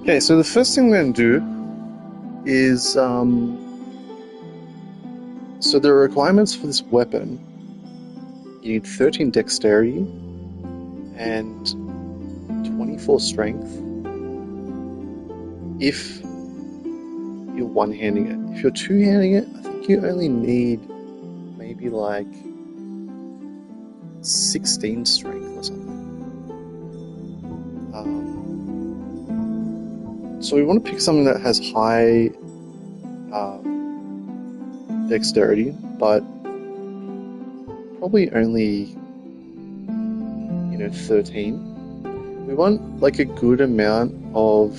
Okay, so the first thing we're going to do is, so the requirements for this weapon, you need 13 dexterity and 24 strength if you're one-handing it. If you're two-handing it, I think you only need maybe like 16 strength or something. So we want to pick something that has high dexterity, but probably only 13. We want like a good amount of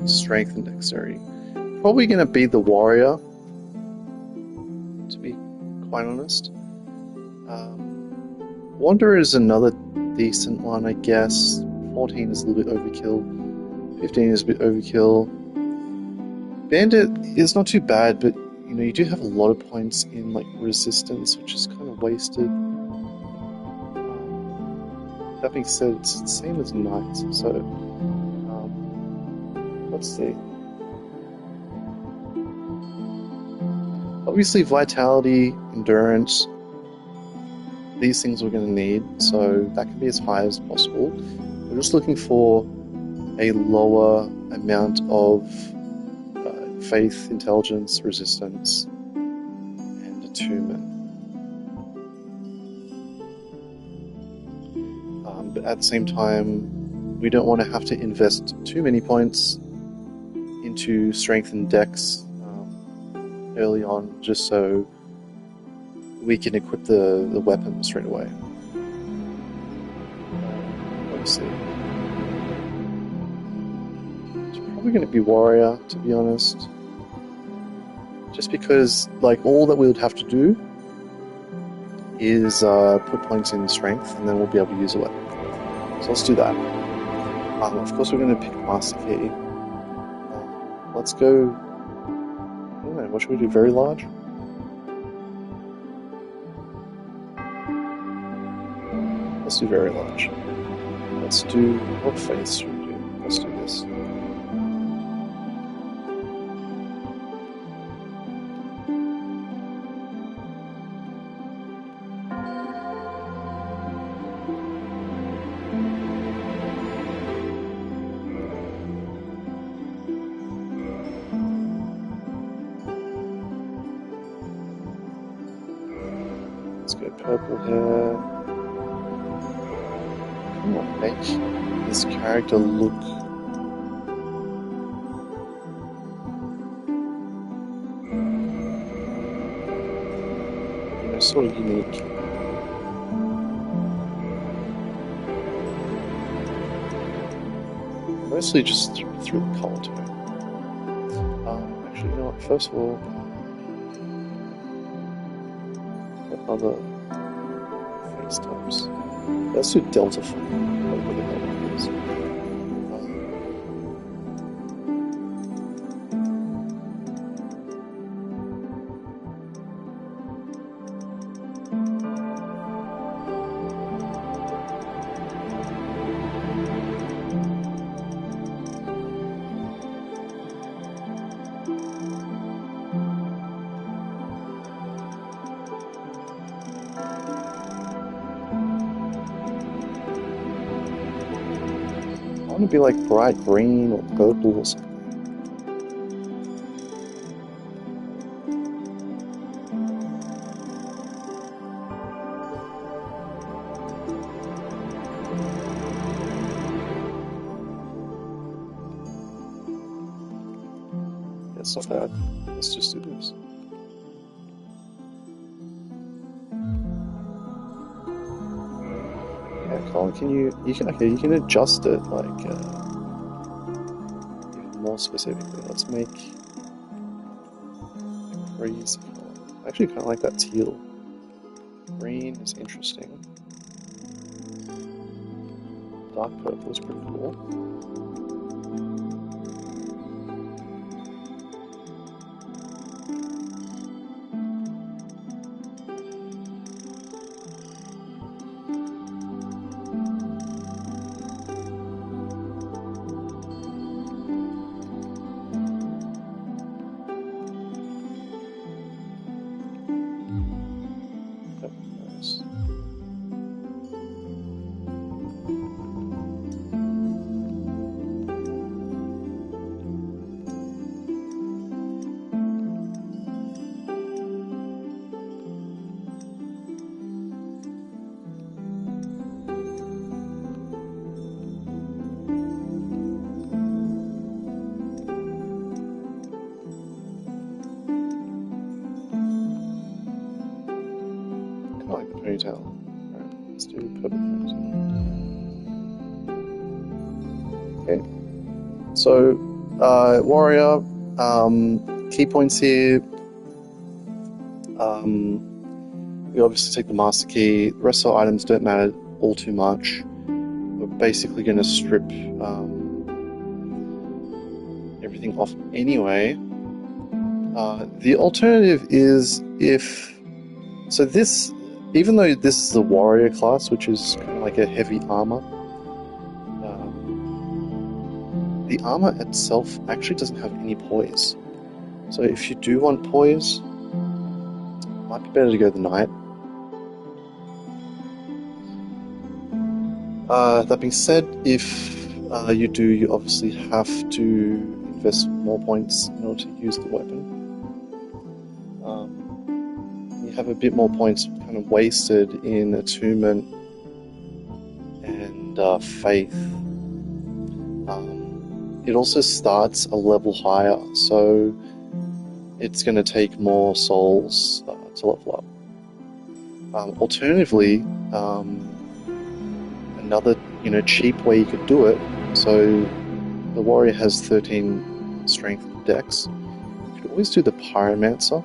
strength and dexterity. Probably going to be the warrior, to be quite honest. Wanderer is another decent one, I guess. 14 is a little bit overkill. 15 is a bit overkill. Bandit is not too bad, but you do have a lot of points in like resistance, which is kind of wasted. That being said, it's the same as knight, so let's see. Obviously, vitality, endurance, these things we're going to need, so that can be as high as possible. We're just looking for a lower amount of faith, intelligence, resistance, and attunement. But at the same time, we don't want to have to invest too many points into strength and dex early on, just so we can equip the weapon straight away. Let's see. Probably going to be warrior, to be honest, just because like all that we would have to do is put points in strength, and then we'll be able to use a weapon. So let's do that. Of course, we're going to pick master key. Let's go. I don't know, what should we do? Very large. Let's do very large. Let's do, what face should we do? Let's do this. Let's go purple hair. Come on, make this character look sort of unique. Mostly just through the color to it. Actually, you know what? First of all, other face types. Let's do Delta Form. Whatever the hell it is. I want to be like bright green or purple or something. It's not bad. Let's just do this. Colin, you can adjust it like even more specifically. Let's make a crazy color. I actually kind of like that teal. Green is interesting. Dark purple is pretty cool. Ponytail. Alright, let's do purple ponytail. Okay. So, warrior, key points here. We obviously take the master key. The rest of the items don't matter all too much. We're basically going to strip everything off anyway. The alternative is if... So this... Even though this is the warrior class, which is kind of like a heavy armor, the armor itself actually doesn't have any poise. So if you do want poise, it might be better to go the knight. That being said, if you do, you obviously have to invest more points in order to use the weapon. You have a bit more points kind of wasted in attunement and faith. It also starts a level higher, so it's going to take more souls to level up. Alternatively, another cheap way you could do it. So the warrior has 13 strength dex. You could always do the pyromancer.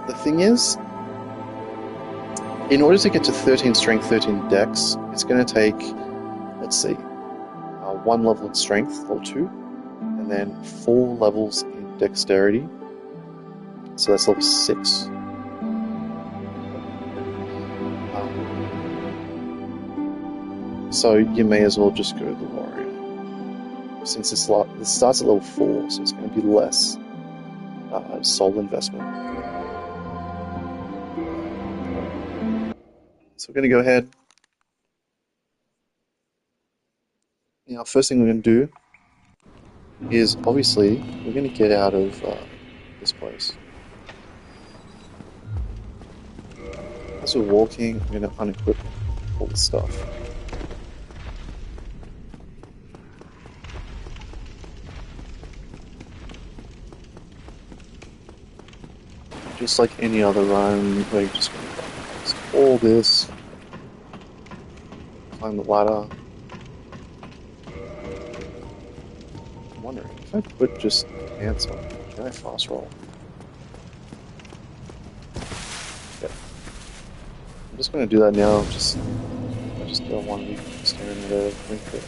The thing is, in order to get to 13 strength, 13 dex, it's going to take, let's see, 1 level in strength, level 2, and then 4 levels in dexterity. So that's level 6. So you may as well just go to the warrior. Since this starts at level 4, so it's going to be less soul investment. So we're going to go ahead. Now, first thing we're going to do is, obviously, we're going to get out of this place. As we're walking, I'm going to unequip all the stuff. Just like any other run, where you're just going to all this, climb the ladder. I'm wondering if I put just pants on, can I fast roll? Yeah. I'm just going to do that now. I just don't want to be staring at a wrinkle.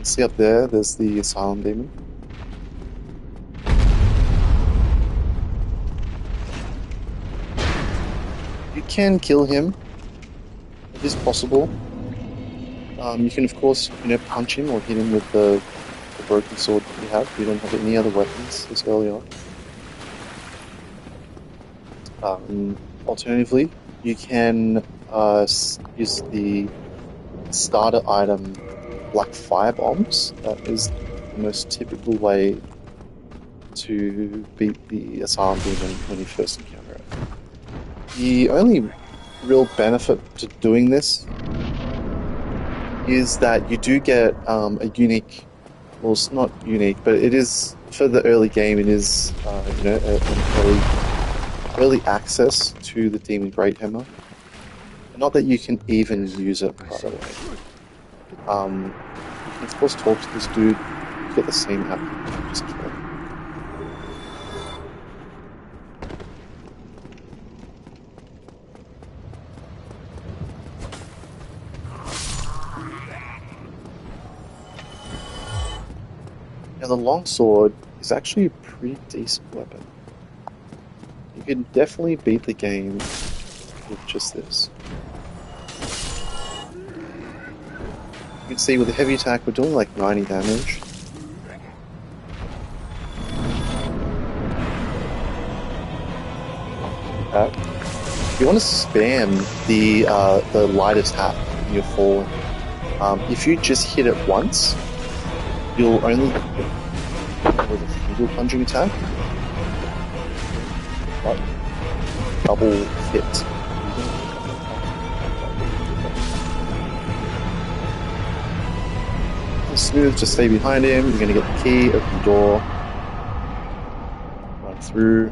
See up there, there's the Asylum Demon. You can kill him. It is possible. You can, of course, punch him or hit him with the broken sword that you have. You don't have any other weapons this early on. Alternatively, you can use the starter item Black Fire Bombs. That is the most typical way to beat the Asylum Demon when you first encounter it. The only real benefit to doing this is that you do get a unique, well, it's not unique, but it is, for the early game, it is an early access to the Demon Great Hammer. Not that you can even use it, by the way. You can of course talk to this dude, you get the same outcome, just kill him. Now the longsword is actually a pretty decent weapon. You can definitely beat the game with just this. You can see with the heavy attack we're doing like 90 damage. If you want to spam the light attack when you're falling, if you just hit it once, you'll only with a single plunging attack, but double hit. Smooth, just stay behind him. You're gonna get the key, open the door, run through.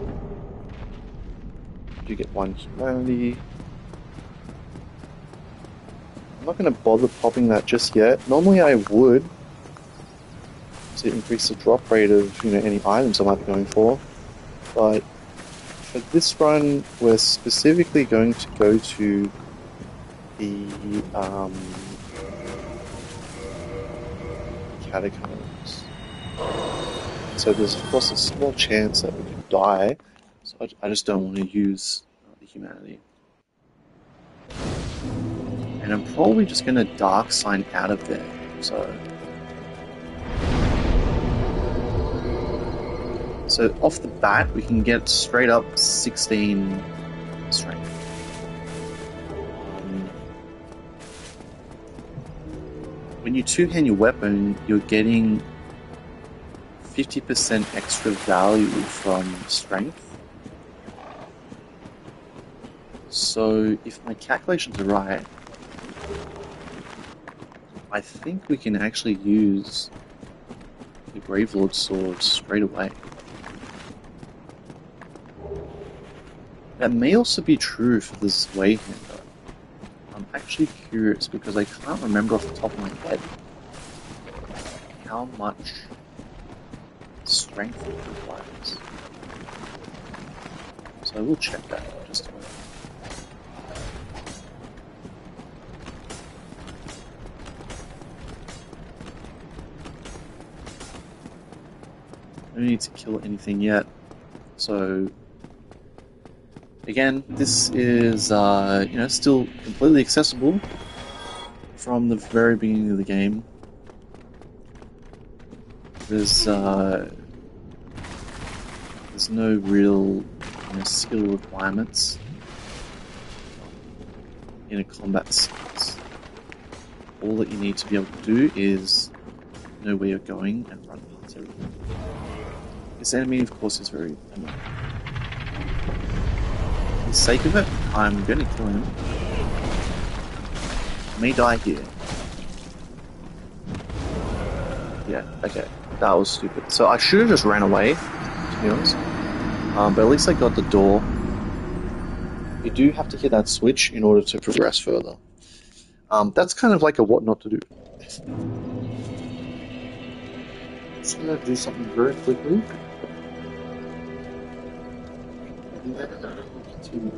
You get 1 humanity. I'm not gonna bother popping that just yet. Normally I would, to increase the drop rate of any items I might be going for, but for this run we're specifically going to go to the catacombs. So there's of course a small chance that we could die, so I just don't want to use the humanity. And I'm probably just going to dark sign out of there, So off the bat, we can get straight up 16 strength. When you two-hand your weapon, you're getting 50% extra value from strength. So if my calculations are right, I think we can actually use the Gravelord sword straight away. That may also be true for this Wayhander. I'm actually curious because I can't remember off the top of my head how much strength it requires. So I will check that in just a moment. I don't need to kill anything yet, so again, this is still completely accessible from the very beginning of the game. There's no real skill requirements in a combat sense. All that you need to be able to do is know where you're going and run past everything. This enemy, of course, is very annoying. For the sake of it, I'm going to kill him. I may die here. Yeah, okay. That was stupid. So I should have just ran away, to be honest. But at least I got the door. You do have to hit that switch in order to progress further. That's kind of like a what not to do. Just gonna do something very quickly. And then we'll continue.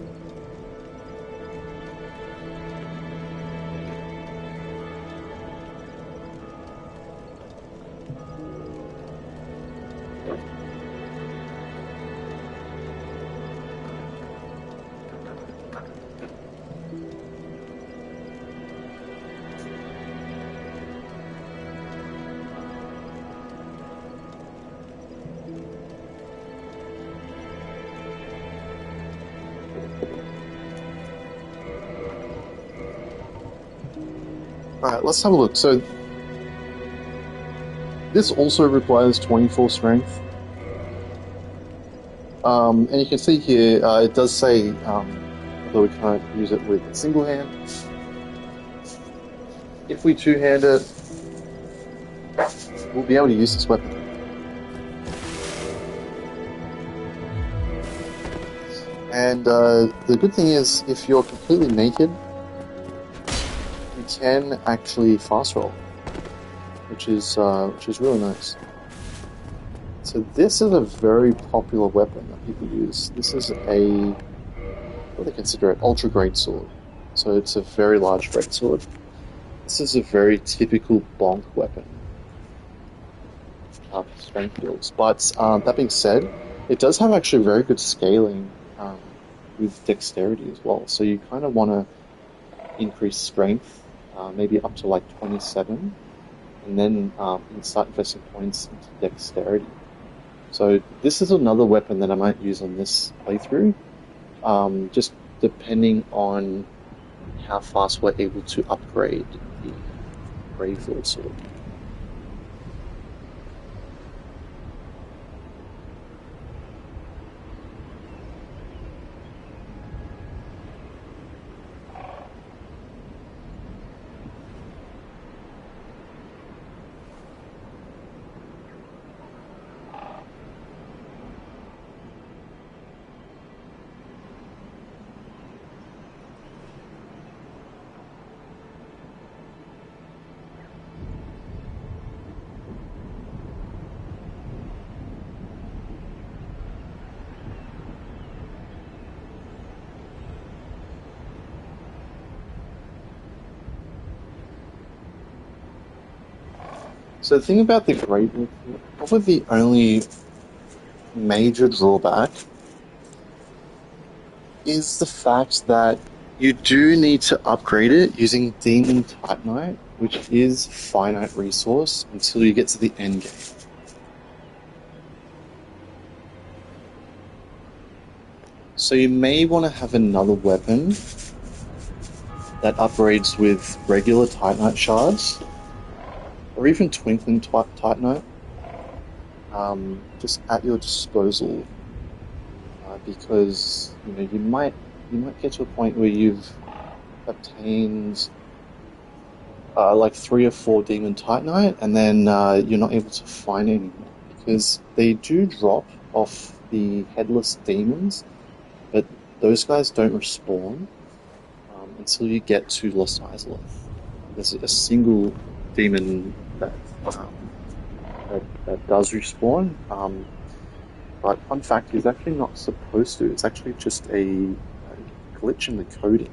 Alright, let's have a look. So, this also requires 24 strength. And you can see here, it does say, although we can't use it with a single hand, if we two-hand it, we'll be able to use this weapon. And the good thing is, if you're completely naked, can actually fast roll, which is really nice. So this is a very popular weapon that people use. This is what do they consider it? Ultra great sword. So it's a very large great sword. This is a very typical bonk weapon for strength builds. But that being said, it does have actually very good scaling with dexterity as well. So you kind of want to increase strength, maybe up to like 27, and then start investing points into dexterity. So this is another weapon that I might use on this playthrough, just depending on how fast we're able to upgrade the Gravelord sword. So the thing about the Gravelord, probably the only major drawback is the fact that you do need to upgrade it using Demon Titanite, which is finite resource until you get to the end game. So you may want to have another weapon that upgrades with regular Titanite shards, or even Twinkling Titanite, just at your disposal, because you might get to a point where you've obtained like 3 or 4 Demon Titanite, and then you're not able to find any more, because they do drop off the headless demons, but those guys don't respawn until you get to Lost Izalith. There's a single demon that does respawn, but fun fact, he's actually not supposed to. It's actually just a glitch in the coding.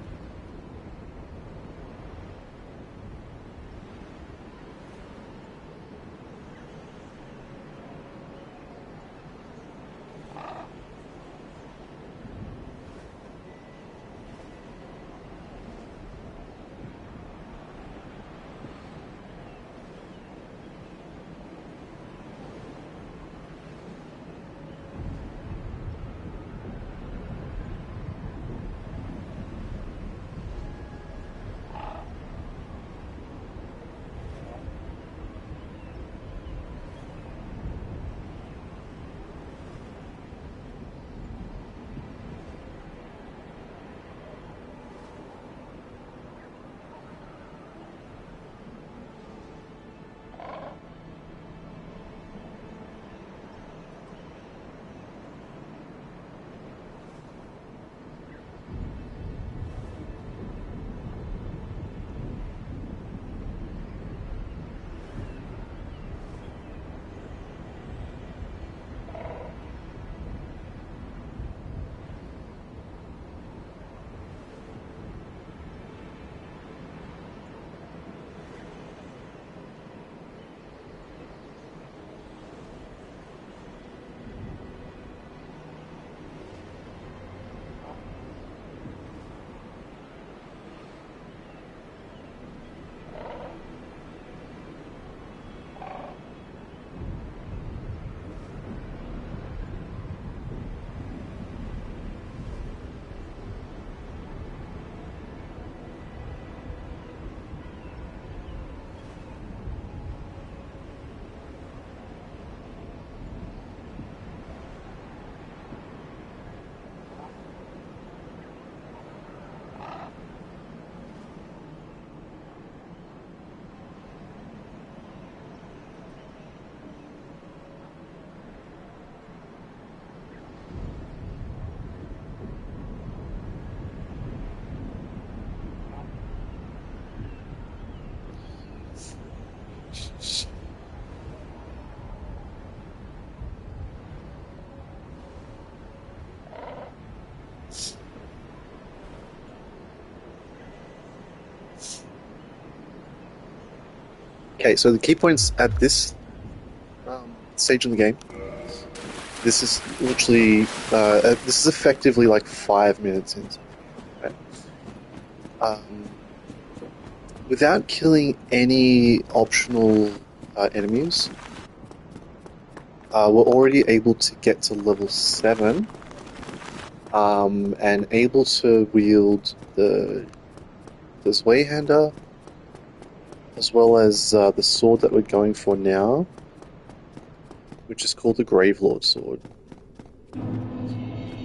Okay, so the key points at this stage in the game. This is literally, this is effectively like 5 minutes in. Right? Without killing any optional enemies, we're already able to get to level 7 and able to wield the Zweihander as well as the sword that we're going for now, which is called the Gravelord sword.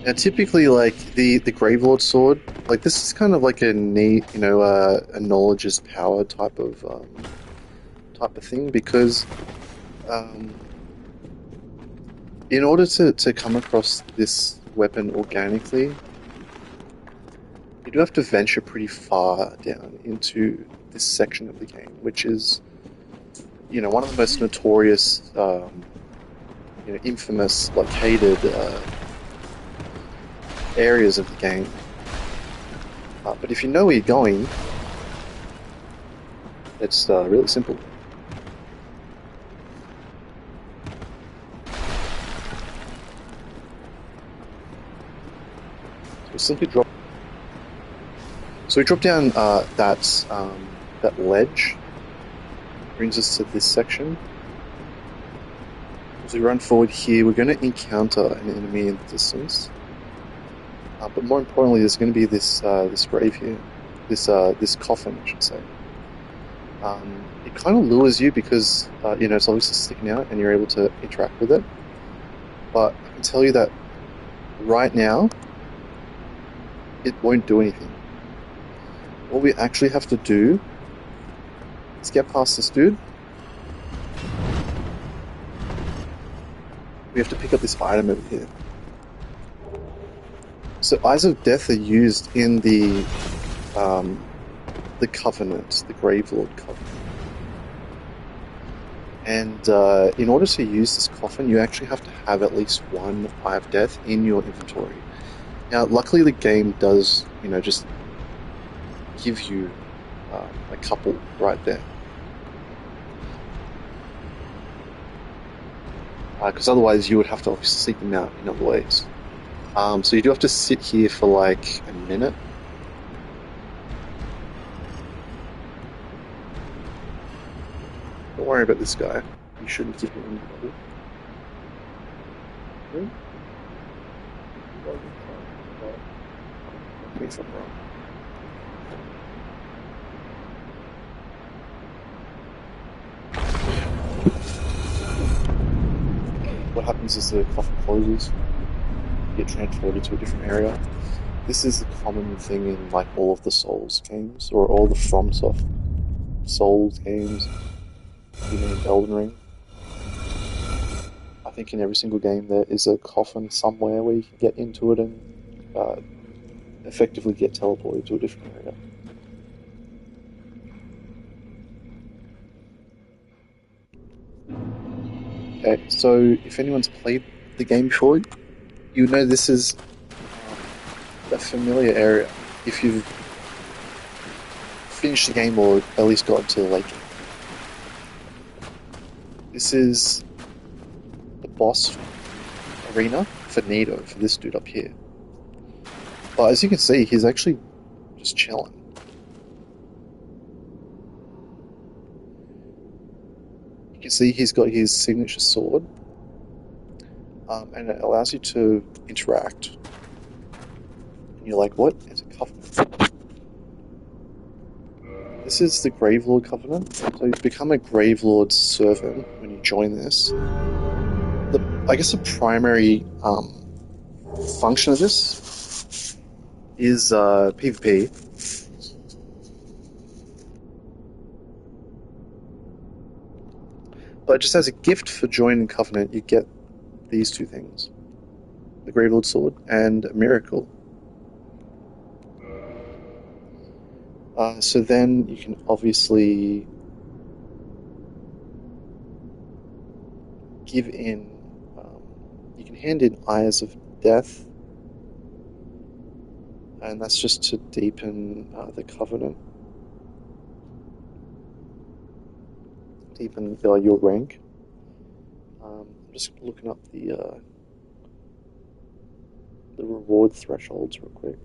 Now, typically, like the Gravelord sword, like this is kind of like a neat, a knowledge is power type of thing because in order to come across this weapon organically, you do have to venture pretty far down into this section of the game, which is, one of the most notorious, infamous, like hated areas of the game. But if you know where you're going, it's really simple. So we simply drop. So we drop down that ledge. Brings us to this section. As we run forward here, we're going to encounter an enemy in the distance. But more importantly, there's going to be this grave here, this coffin, I should say. It kind of lures you because it's obviously sticking out, and you're able to interact with it. But I can tell you that right now, it won't do anything. What we actually have to do is get past this dude. We have to pick up this item over here. So Eyes of Death are used in the Covenant, the Gravelord Covenant. And in order to use this coffin, you actually have to have at least one Eye of Death in your inventory. Now, luckily the game does, just give you a couple right there. Because otherwise you would have to obviously seek them out in other ways. So you do have to sit here for like a minute. Don't worry about this guy. You shouldn't give him any trouble. Correct me if I'm wrong. What happens is the coffin closes, you get transported to a different area. This is a common thing in like all of the Souls games, or all the FromSoft Souls games, even in Elden Ring. I think in every single game there is a coffin somewhere where you can get into it and effectively get teleported to a different area. Okay, so if anyone's played the game before, you know this is a familiar area if you've finished the game or at least gotten to the lake. This is the boss arena for Nito, for this dude up here. But as you can see, he's actually just chilling. You can see he's got his signature sword, and it allows you to interact. And you're like, what? It's a covenant. This is the Gravelord Covenant. So you become a Gravelord servant when you join this. I guess the primary function of this is PvP. But just as a gift for joining Covenant, you get these two things. The Gravelord Sword and a Miracle. So then you can obviously give in, you can hand in Eyes of Death, and that's just to deepen the Covenant. even though your rank. I'm just looking up the reward thresholds real quick.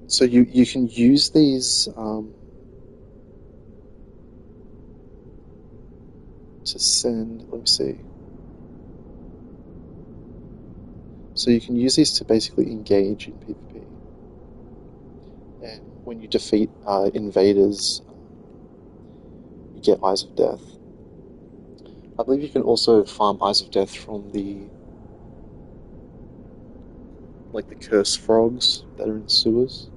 So you can use these to send. Let me see. So you can use these to basically engage in PvP, and when you defeat invaders, you get Eyes of Death. I believe you can also farm Eyes of Death from the curse frogs that are in sewers.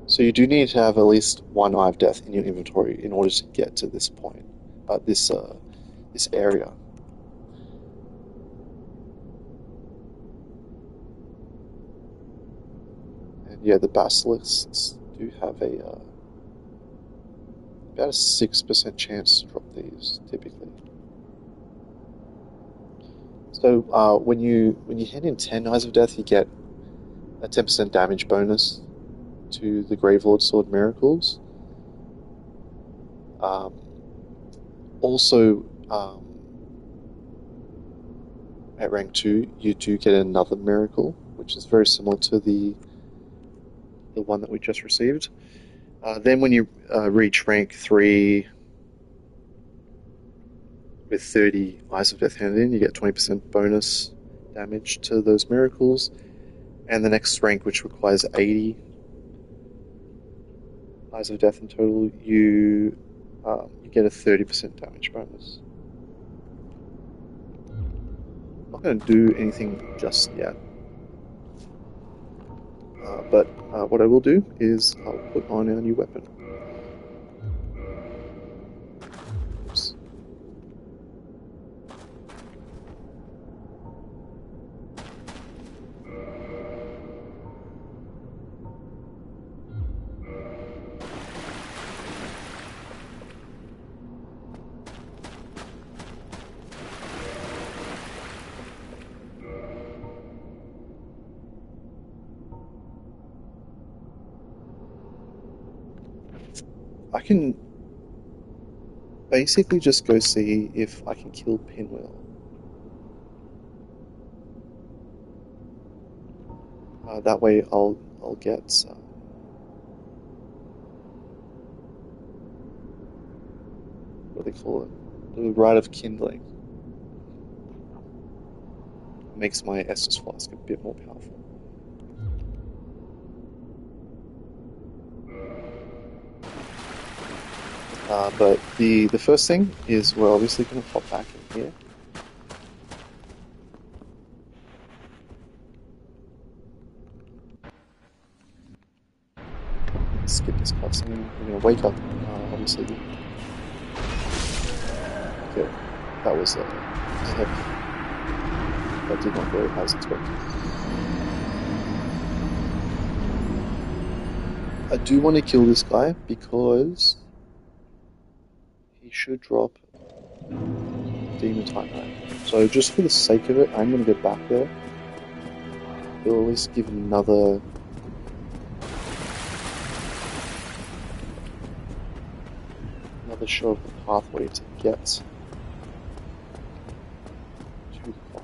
So you do need to have at least one Eye of Death in your inventory in order to get to this point, this area. And yeah, the basilisks do have about a 6% chance to drop these typically. So when you hand in 10 Eyes of Death, you get a 10% damage bonus to the Gravelord Sword Miracles. Also, at rank 2, you do get another miracle, which is very similar to the one that we just received. Then when you reach rank 3 with 30 Eyes of Death handed in, you get 20% bonus damage to those miracles. And the next rank, which requires 80 Eyes of Death in total, you get a 30% damage bonus. I'm not going to do anything just yet. But what I will do is I'll put on our new weapon. Oops. I can basically just go see if I can kill Pinwheel. That way I'll get what do they call it? The Rite of Kindling. Makes my Estus Flask a bit more powerful. But the first thing is we're obviously going to hop back in here. Skip this cutscene. We're going to wake up, obviously. Okay, that was that did not go as expected. I do want to kill this guy because he should drop Demon Titanite. So just for the sake of it, I'm going to go back there. It'll at least give another show of the pathway to get to the clock.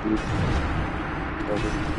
beautiful. Lovely.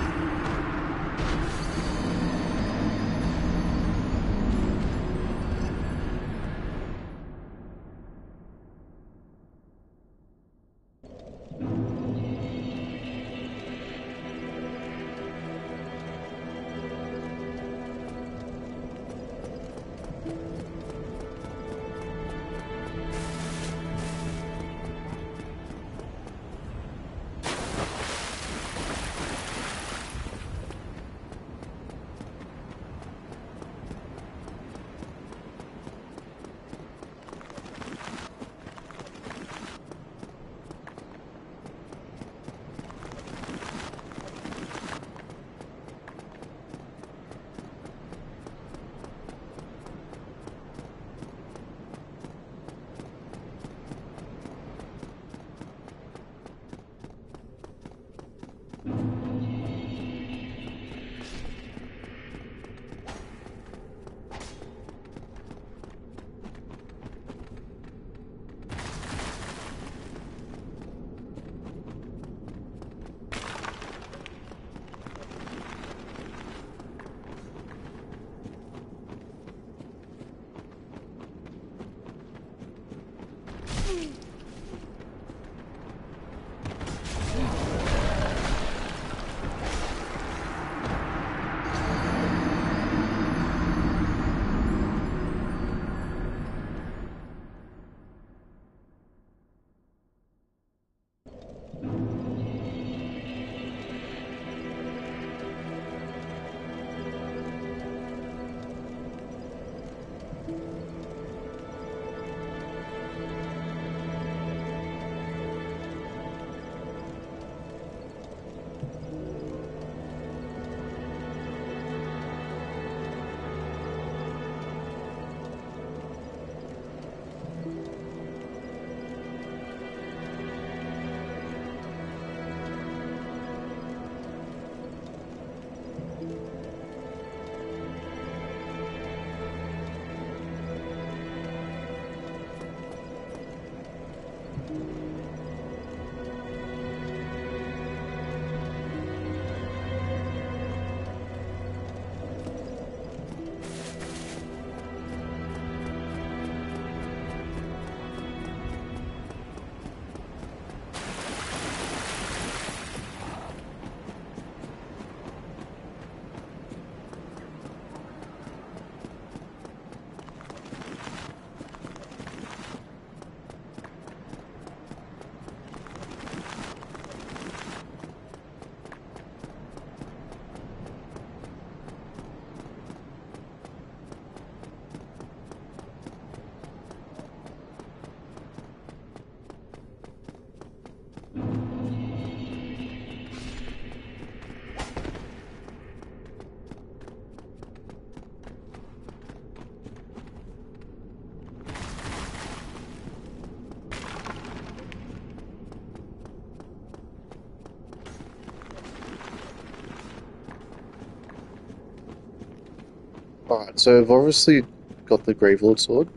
Alright, so I've obviously got the Gravelord sword.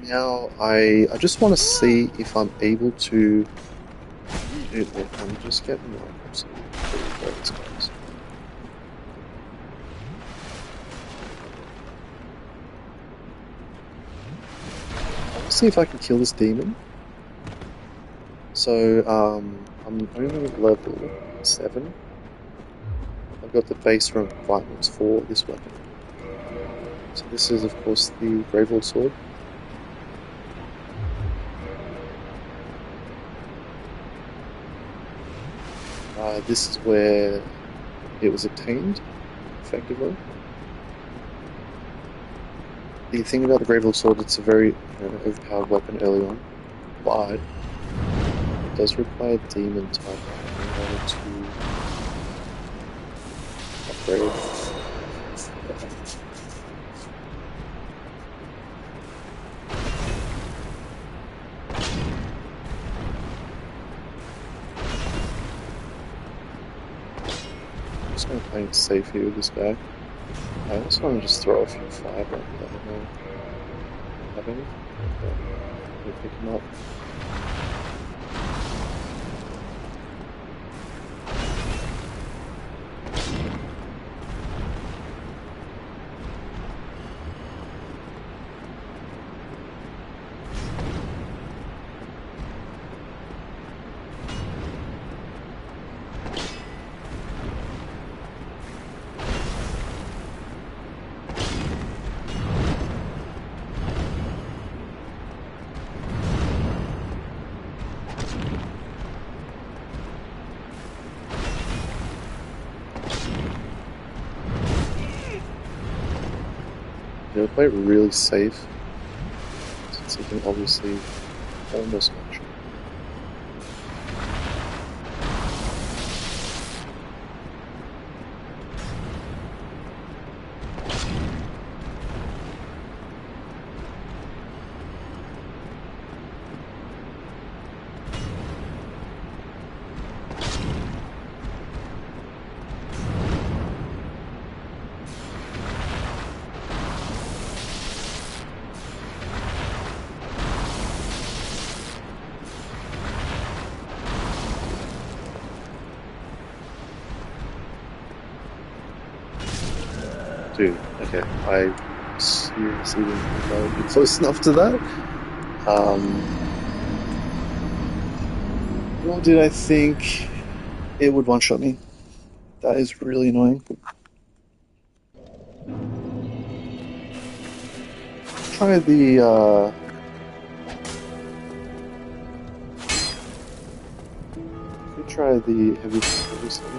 Now I just want to see if I'm able to. Dude, I'm just getting like absolutely killed by these guys. I want to see if I can kill this demon. So I'm only level 7. I've got the base requirements for this weapon. So this is of course the Gravelord sword. This is where it was obtained, effectively. The thing about the Gravelord sword, it's a very overpowered weapon early on, but it does require demon type in order to upgrade. I'm just going to play it safe here with this guy. I also want to just throw a few fire bombs at him. have anything. Okay. We'll pick him up. Yeah, play it really safe, since he can obviously almost match it. Dude, okay, I seriously didn't think I would be close enough to that. Nor did I think it would one-shot me. That is really annoying. Try the, could try the heavy study.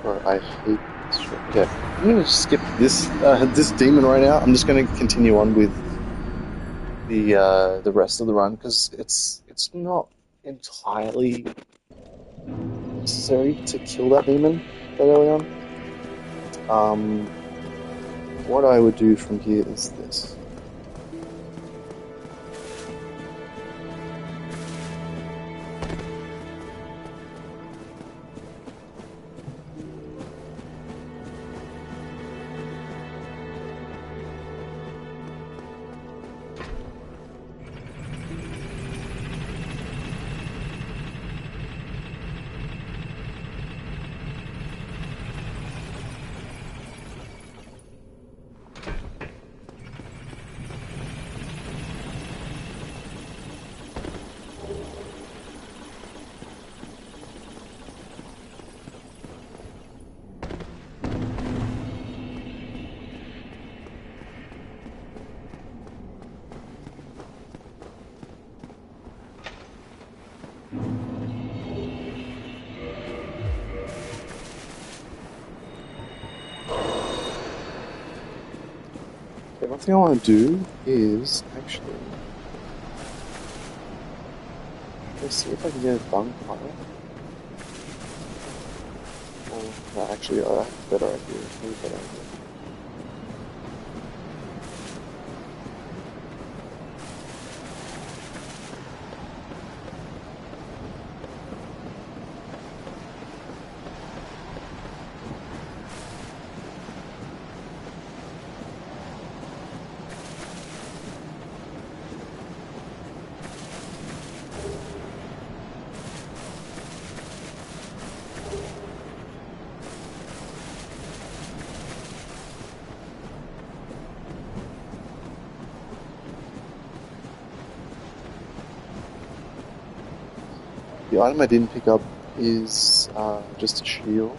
Bro, I hate this shit. Okay, I'm gonna skip this this demon right now. I'm just gonna continue on with the rest of the run because it's not entirely necessary to kill that demon that early on. What I would do from here is this. Okay, one thing I want to do is actually let's see if I can get a bonfire. Oh, no, actually, I have a better idea. Maybe a better idea. The item I didn't pick up is just a shield.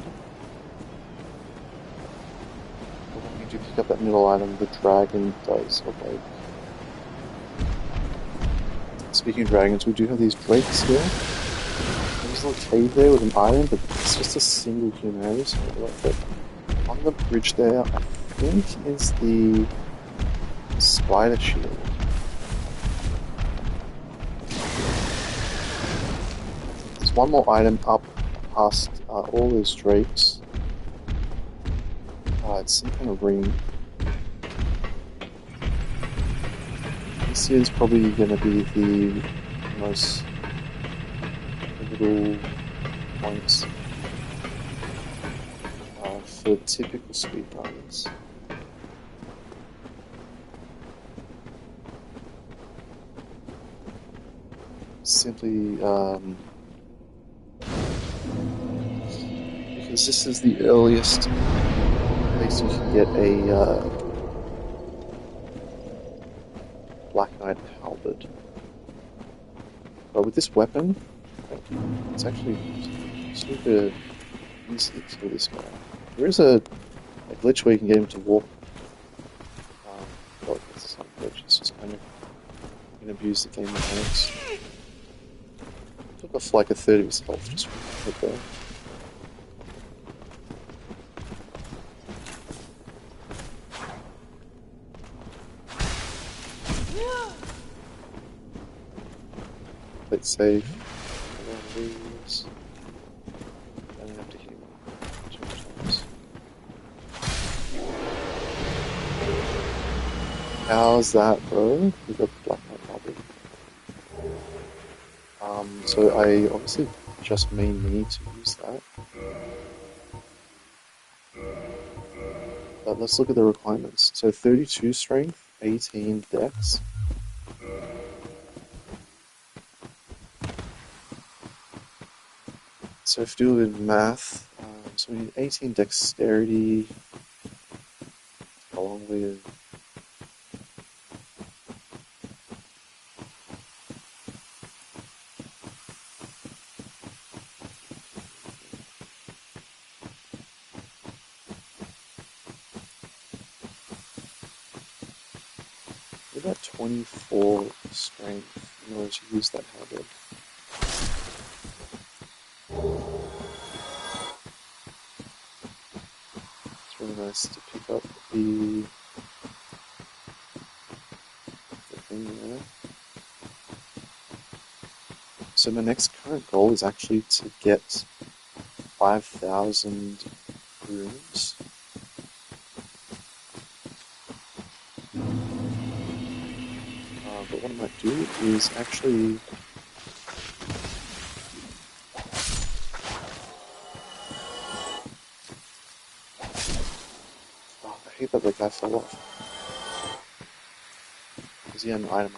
But when you do pick up that middle item, the dragon does awake. Speaking of dragons, we do have these drakes here. There's a little cave there with an item, but it's just a single humanity, so on the bridge there, I think is the spider shield. There's one more item up past all those drakes. It's some kind of ring. This is probably going to be the most pivotal points for typical speedrunners. Simply because this is the earliest place you can get a Black Knight halberd. But with this weapon, it's actually super easy to kill this guy. There is a glitch where you can get him to walk. Well, it's not a glitch, it's just kind of you can abuse the game mechanics. Took off like a third of his health just from right there. Let's save. These. And then have to heal 2 times. How's that, bro? We got the Black Knight halberd. So I obviously just may need to use that. But let's look at the requirements. So 32 strength, 18 dex. So if you do it in math, so we need 18 dexterity, along with about 24 strength in order to use that halberd. It's really nice to pick up the thing there. So my next current goal is actually to get 5,000 runes. But what I might do is actually I hate that the guy fell off. Because he had an item.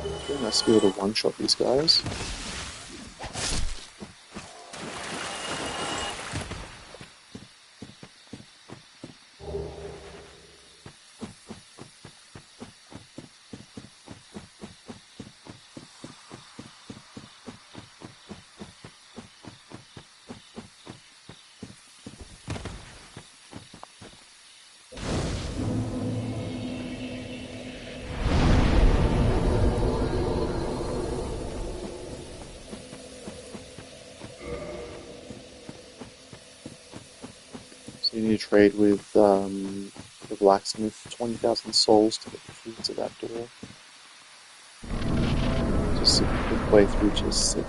It's really nice to be able to one-shot these guys. You need to trade with the blacksmith 20,000 souls to get the key to that door. Just a quick way through to sit.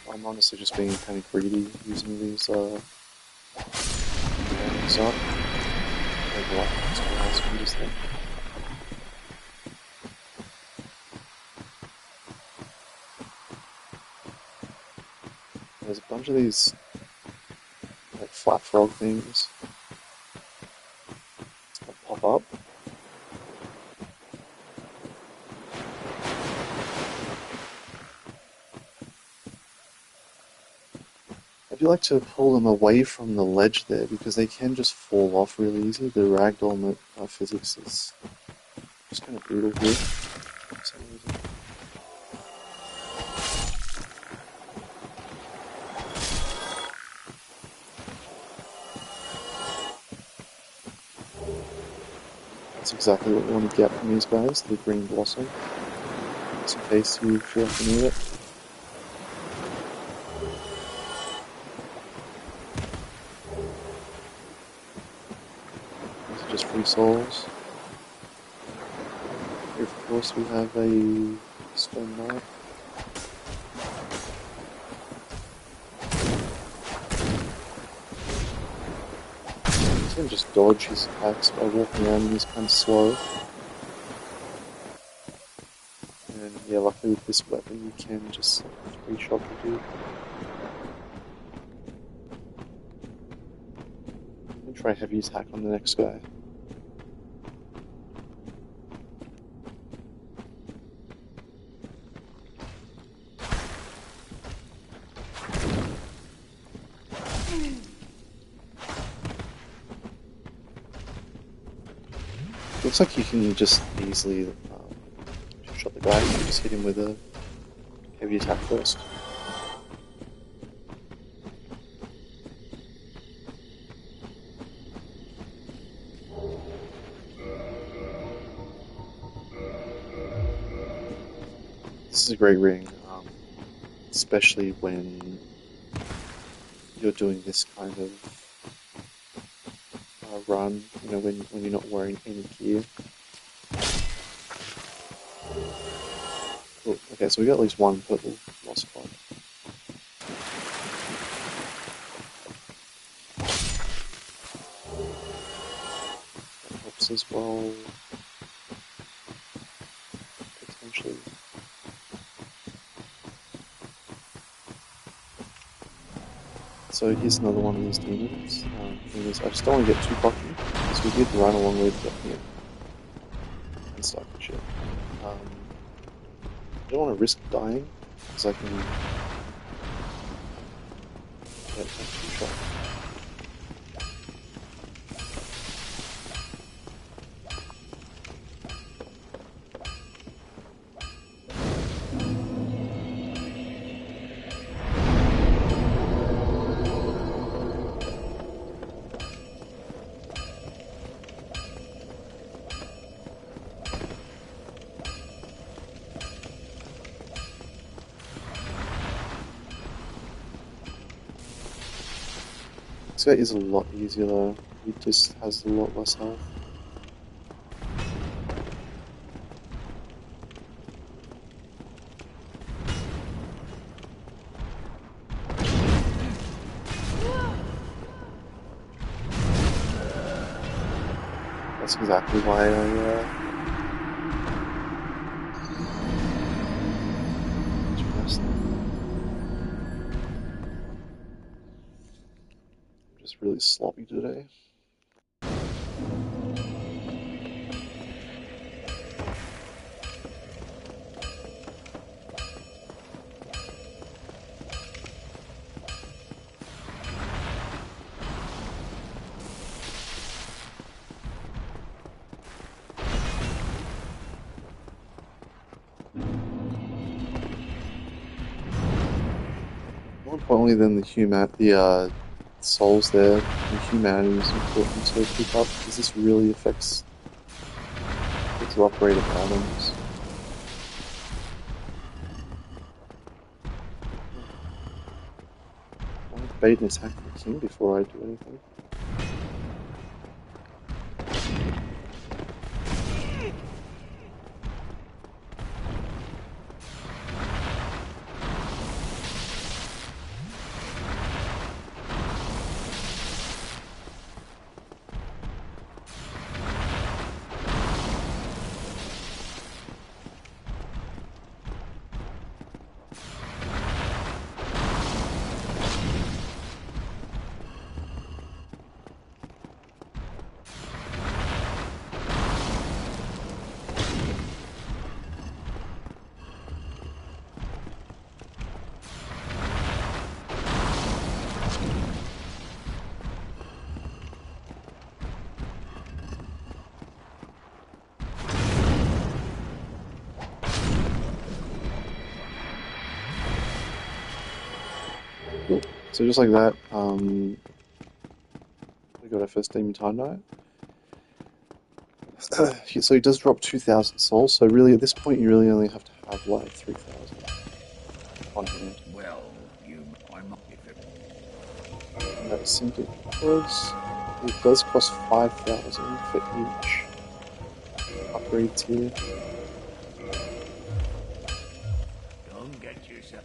I'm honestly just being kind of greedy using these items up. overlap next to the last one just then. There's a bunch of these like flat frog things that pop up. I do like to pull them away from the ledge there because they can just fall off really easy. The ragdoll physics is just kind of brutal here for some reason. That's exactly what you want to get from these guys, the green blossom, just in case you feel like you need it. These are just free souls. Here, of course, we have a stone knight. You can just dodge his attacks by walking around, and he's kind of slow. And yeah, luckily with this weapon you can just free shot the dude. I'm gonna try heavy attack on the next guy. Looks like you can just easily shot the guy and just hit him with a heavy attack first. This is a great ring, especially when you're doing this kind of run, you know, when you're not wearing any gear. Cool. Okay, so we got at least one purple lost card. That helps as well, potentially. So here's another one of these demons. Thing is, I just don't want to get too cocky, because we did run a long way to get here and stuff and shit. I don't want to risk dying, because I can get a two-shot. This guy is a lot easier though, he just has a lot less health. That's exactly why I I'm just really sloppy today. More importantly than the souls there, the humanity is important to pick up because this really affects the drop rate of items. I want to bait and attack the king before I do anything. Cool. So just like that, we got our first Demon Time Knight. So he does drop 2,000 souls, so really at this point you really only have to have like 3,000 on hand. Well, I'm not if it. And that simply because it does cost 5,000 for each upgrade tier. Don't get yourself.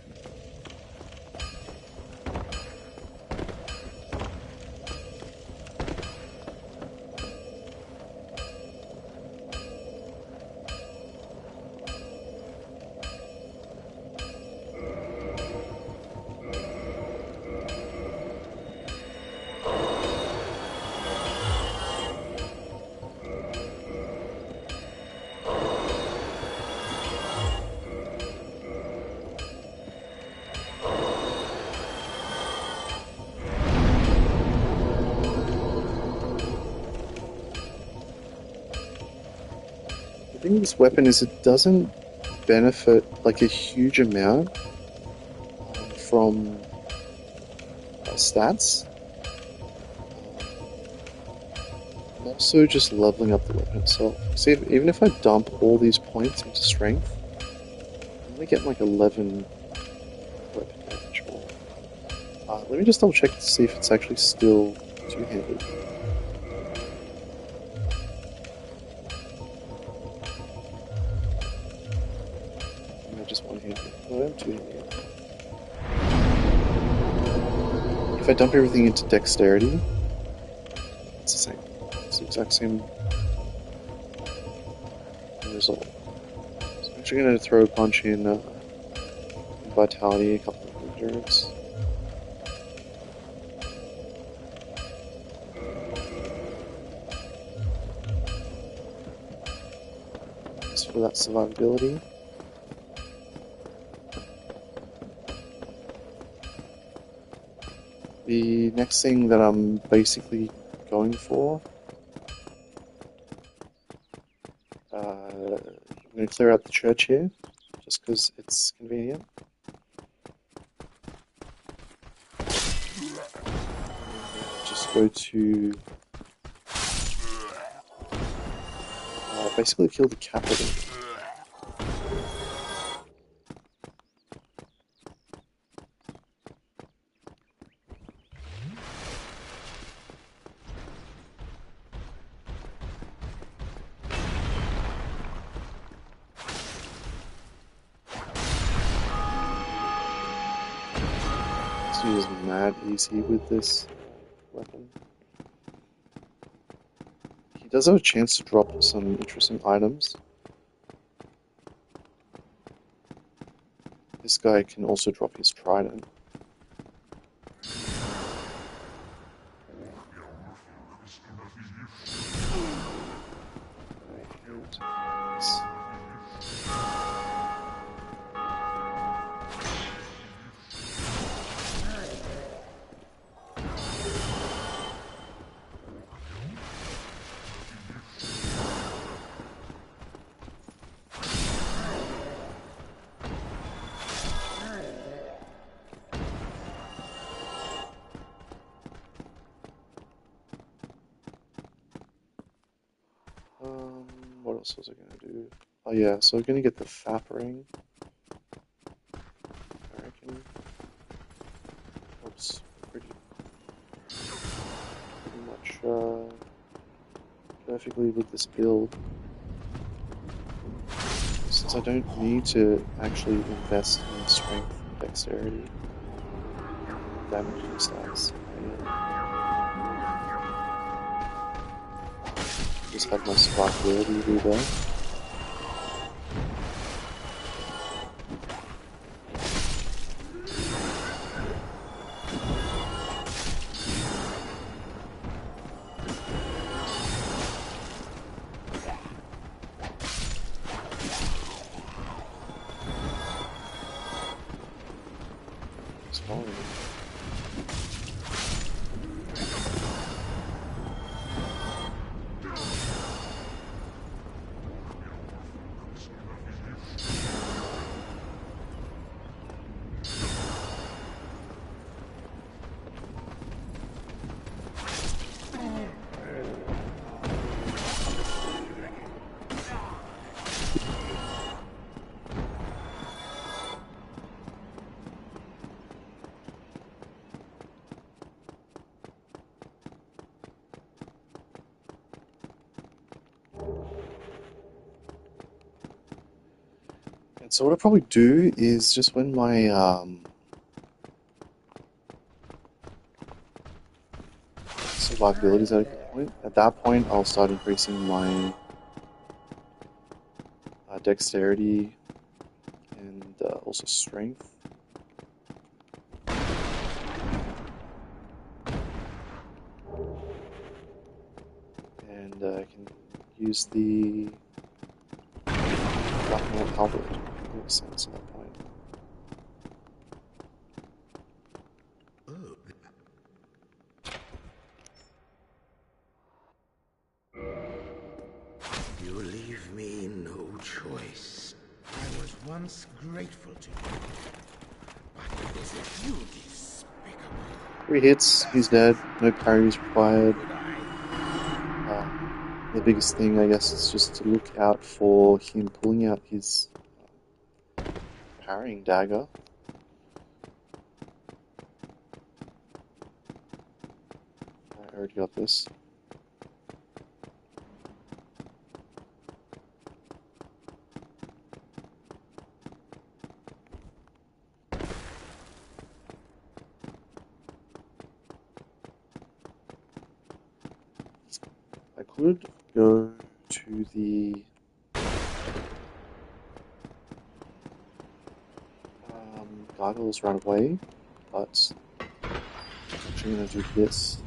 The thing with this weapon is it doesn't benefit like a huge amount from stats. And also just leveling up the weapon itself. See, even if I dump all these points into strength, I'm gonna get like 11 weapon damage more. Let me just double check to see if it's actually still two-handed. Just one-handed. Oh, I'm two-handed. If I dump everything into dexterity, it's the same. It's the exact same result. So I'm actually going to throw a bunch in vitality, a couple of endurance. Just for that survivability. The next thing that I'm basically going for, I'm going to clear out the church here, just because it's convenient. Just go to basically kill the capital. This dude is mad easy with this weapon. He does have a chance to drop some interesting items. This guy can also drop his trident. What else was I going to do? Oh yeah, so I'm going to get the Fap ring. I reckon helps pretty much perfectly with this build. Since I don't need to actually invest in strength and dexterity, damage and stats. Just have my survivability be there. Just following me. So what I probably do is just when my survivability is at a good point, at that point I'll start increasing my dexterity and also strength. And I can use the overpowered. Makes sense at that point. You leave me no choice. I was once grateful to you, but is it you despicable? 3 hits, he's dead. No parries required. Could I? The biggest thing, I guess, is just to look out for him pulling out his parrying dagger. I already got this. I could go to the gargoyles right away, but I'm actually going to do this.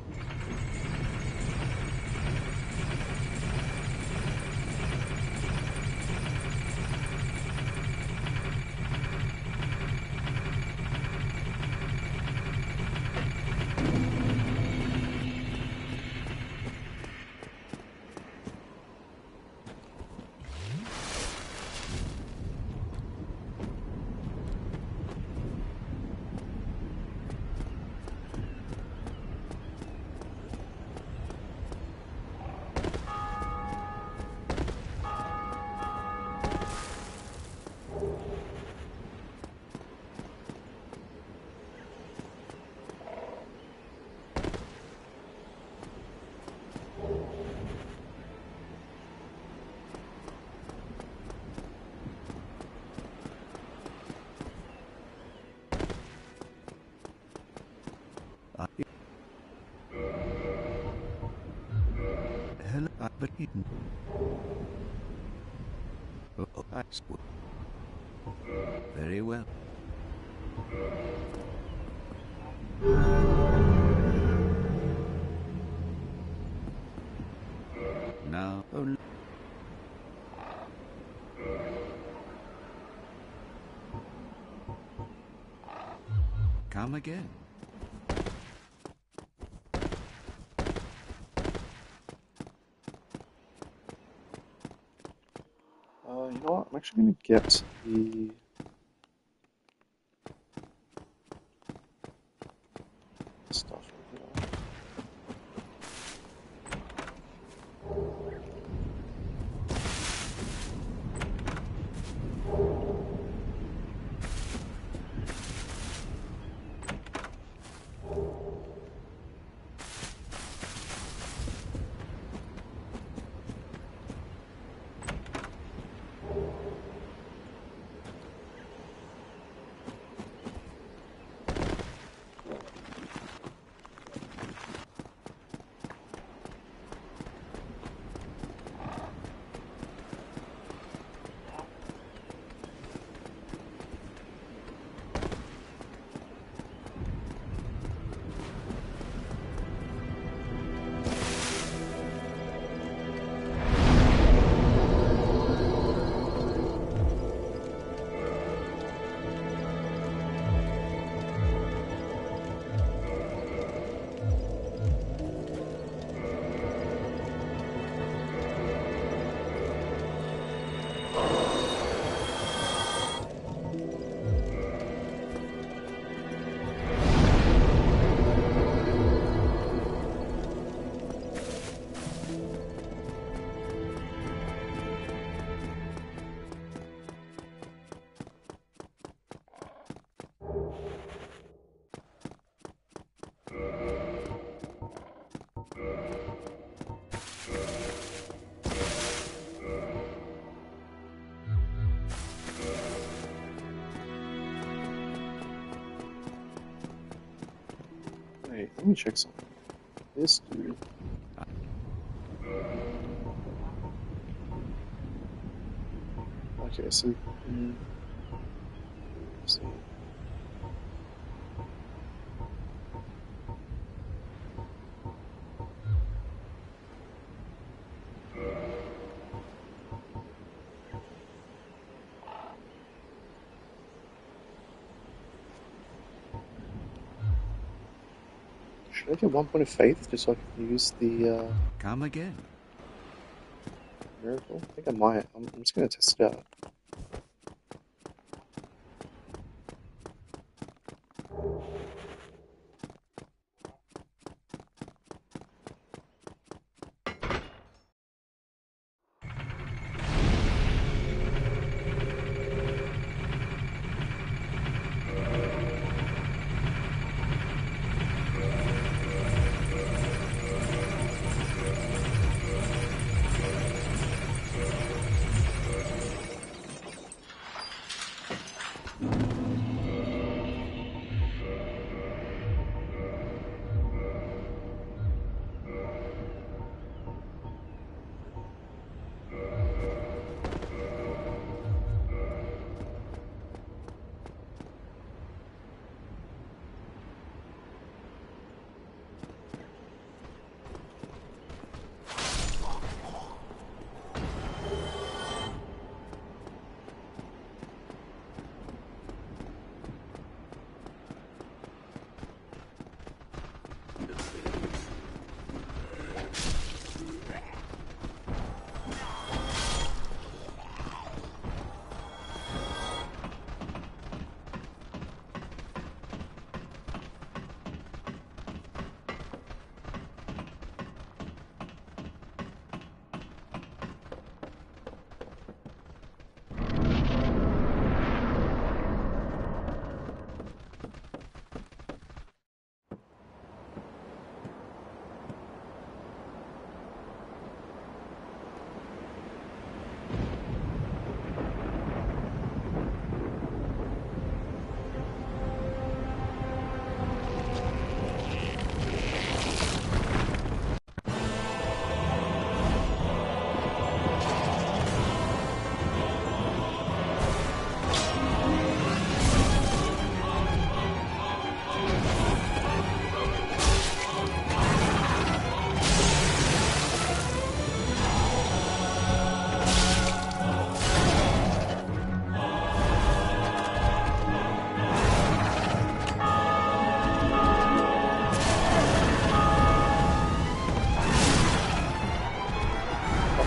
Hello, but eaten. Oh, I swear. Very well. Now only. Come again. You know what? I'm actually going to get the stuff over here. Wait, let me check something. This dude. Okay, so let's see. Should I get 1 point of faith just so I can use the Come again. miracle? I think I might. I'm just gonna test it out.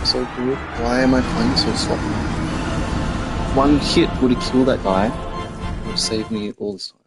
So weird. Why am I playing so slow? One hit would have killed that guy. It would have saved me all this time.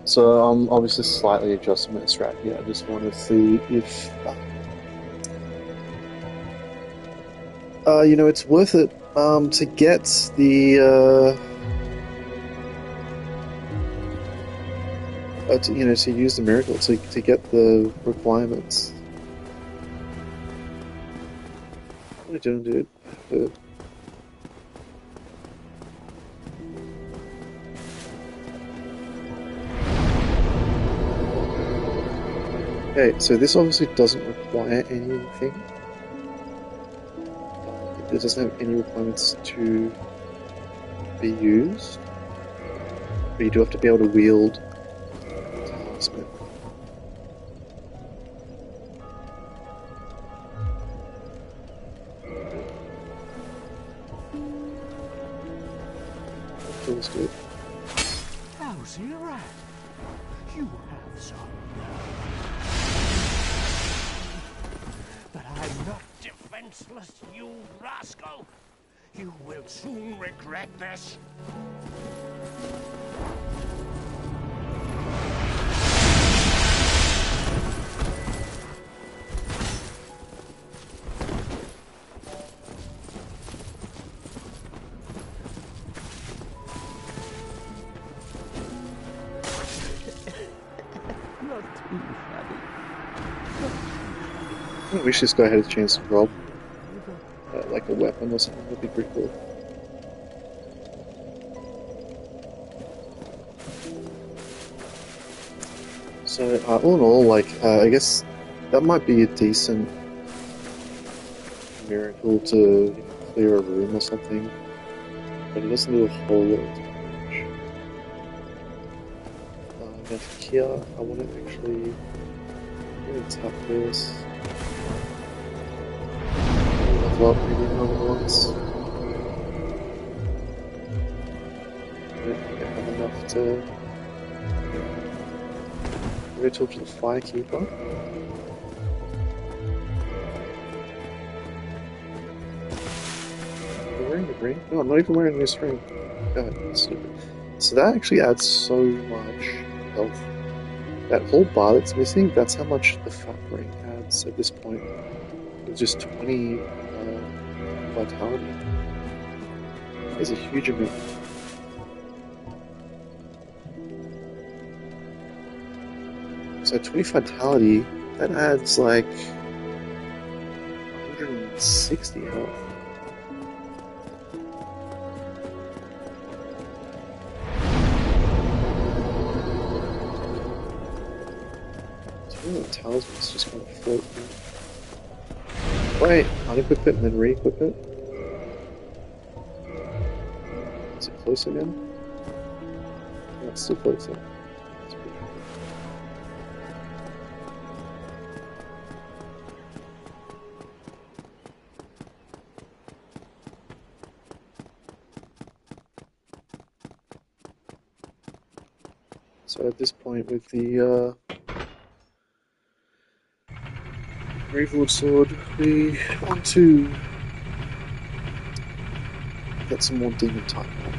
So I'm obviously slightly adjusting my strategy. I just want to see if, it's worth it to get to use the miracle to get the requirements. What are you doing, dude? Okay, so this obviously doesn't require anything. It doesn't have any requirements to be used, but you do have to be able to wield talisman. Let's do it. How's he at? You have some nerve. But I'm not defenseless, you rascal! You will soon regret this. Not too funny. I think we should just go ahead and chance to rob like a weapon or something. That'd be pretty cool. So all in all, like I guess that might be a decent miracle to clear a room or something, but it doesn't do a whole lot of damage. Now here, I want to actually tap this. Level up maybe another once. I don't think I have enough to. I'm going to talk to the firekeeper. You're wearing a ring? No, I'm not even wearing this ring. God, that's stupid. So that actually adds so much health. That whole bar that's missing, that's how much the fat ring adds at this point. It's just 20 vitality. It's a huge amount. So 20 vitality, that adds like 160 health. The talisman's just kind of floating. Wait, unequip it and then re-equip it. Is it closer now? Yeah, it's still closer. That's pretty cool. So at this point with the Gravelord sword, we want to get some more demon type now.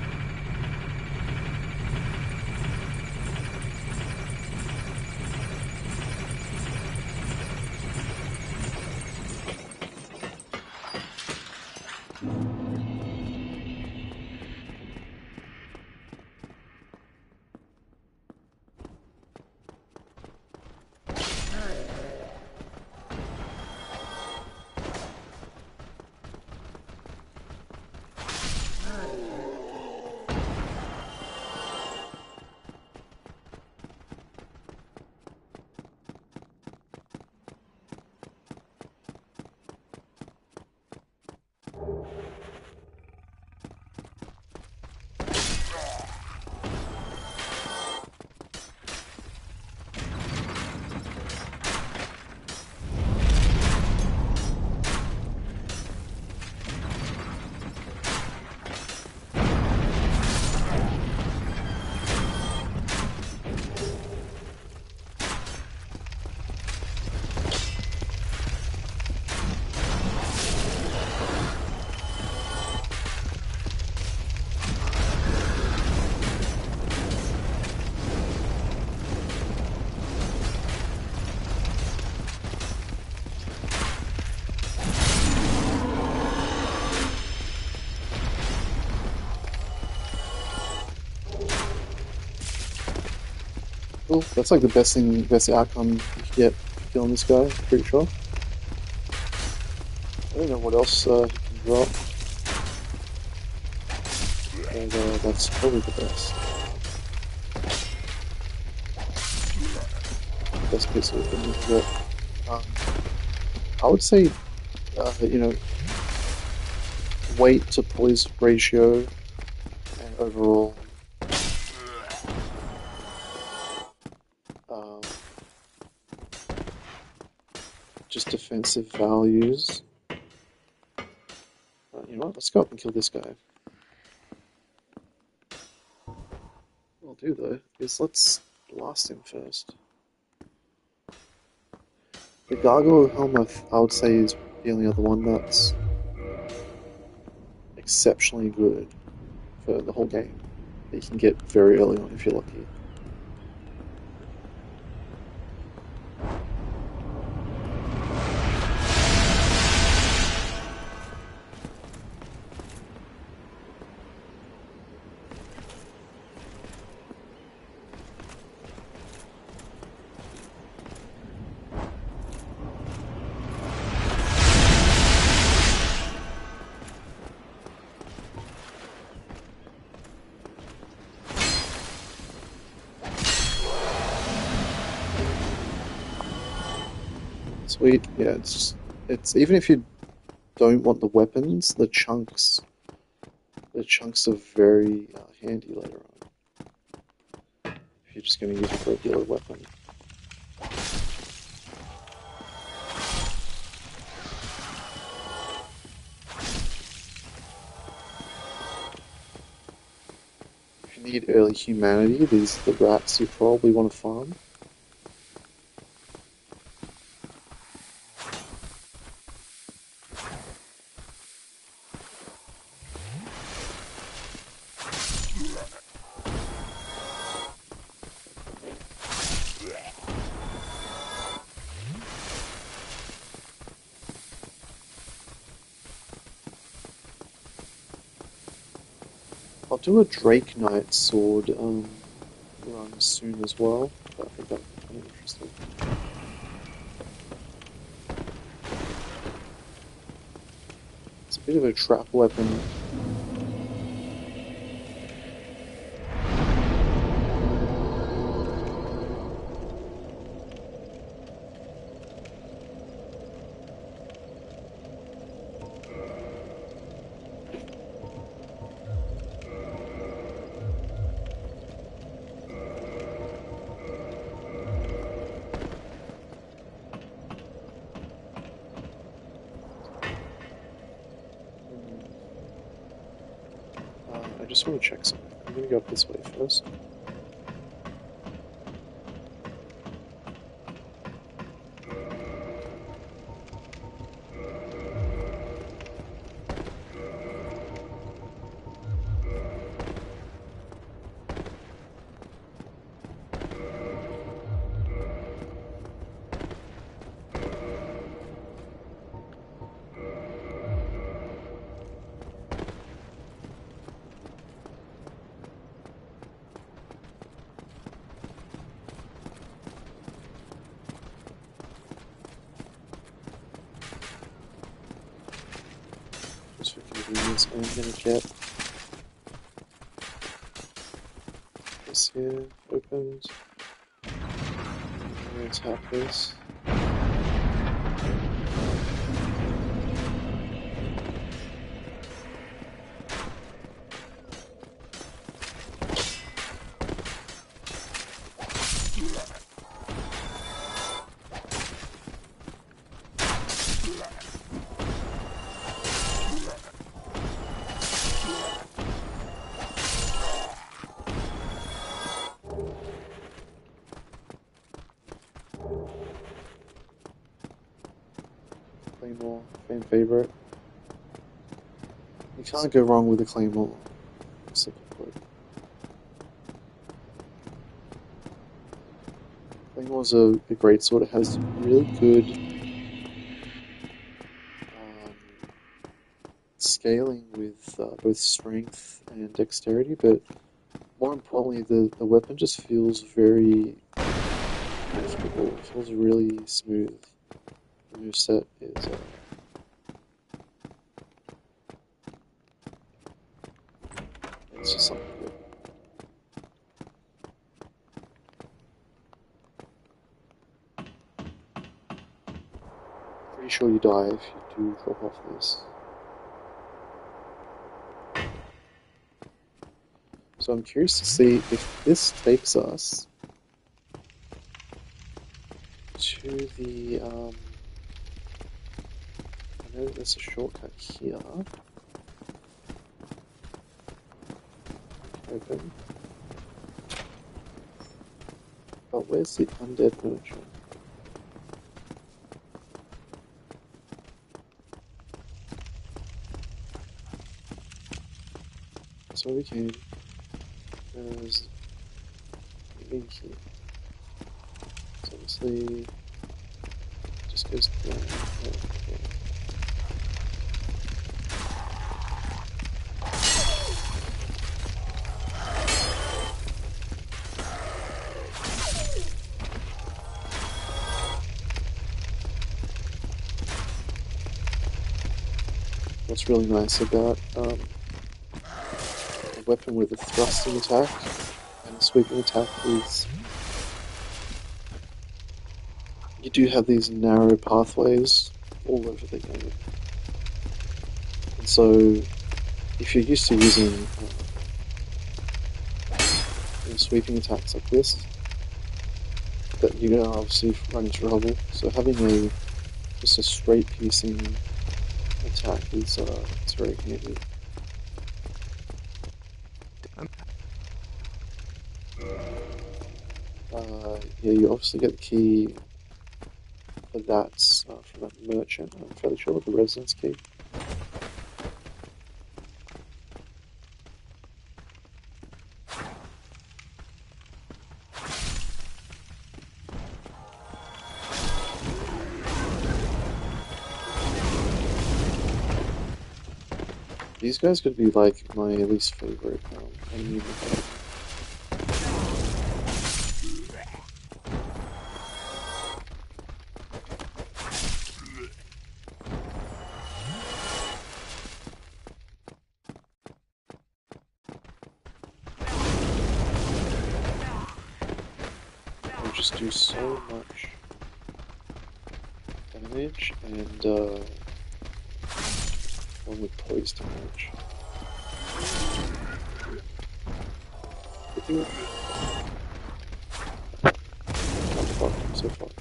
Cool. That's like the best thing, best outcome you can get for killing this guy, pretty sure. I don't know what else he can drop, but that's probably the best. Best piece of equipment you can get. Um, I would say, you know, weight to poise ratio and overall um, just defensive values. You know what? Let's go up and kill this guy. What I'll do though is let's blast him first. The gargoyle helmet, I would say, is the only other one that's exceptionally good for the whole game. That you can get very early on if you're lucky. Sweet, yeah. It's even if you don't want the weapons, the chunks are very handy later on. If you're just going to use a regular weapon. If you need early humanity, these are the rats you probably want to farm. I'll do a Drake Knight sword run soon as well. I think that'll be kind of interesting. It's a bit of a trap weapon. I just want to check something. I'm going to go up this way first. Just for convenience, I'm going to get this here opened. Let's tap this. Claymore, fan favorite. You can't go wrong with a Claymore. Simply put. Claymore's a great sword. It has really good scaling with both strength and dexterity, but more importantly, the weapon just feels very comfortable. It feels really smooth. The moveset is it's just something good. Pretty sure you die if you do drop off this. So I'm curious to see if this takes us to the, I know there's a shortcut here. Open. But where's the undead merchant? So we came. There's in here. So obviously just goes there. Okay. What's really nice about a weapon with a thrusting attack and a sweeping attack is you do have these narrow pathways all over the game. And so if you're used to using sweeping attacks like this, that you're going to obviously run into trouble. So having just a straight piercing attack is it's very handy. Yeah, you obviously get the key for that from that merchant. I'm fairly sure the residence key. These guys could be like my least favorite enemy in the game. They just do so much damage and one with poise damage. I think I'm fucked, I'm so fucked.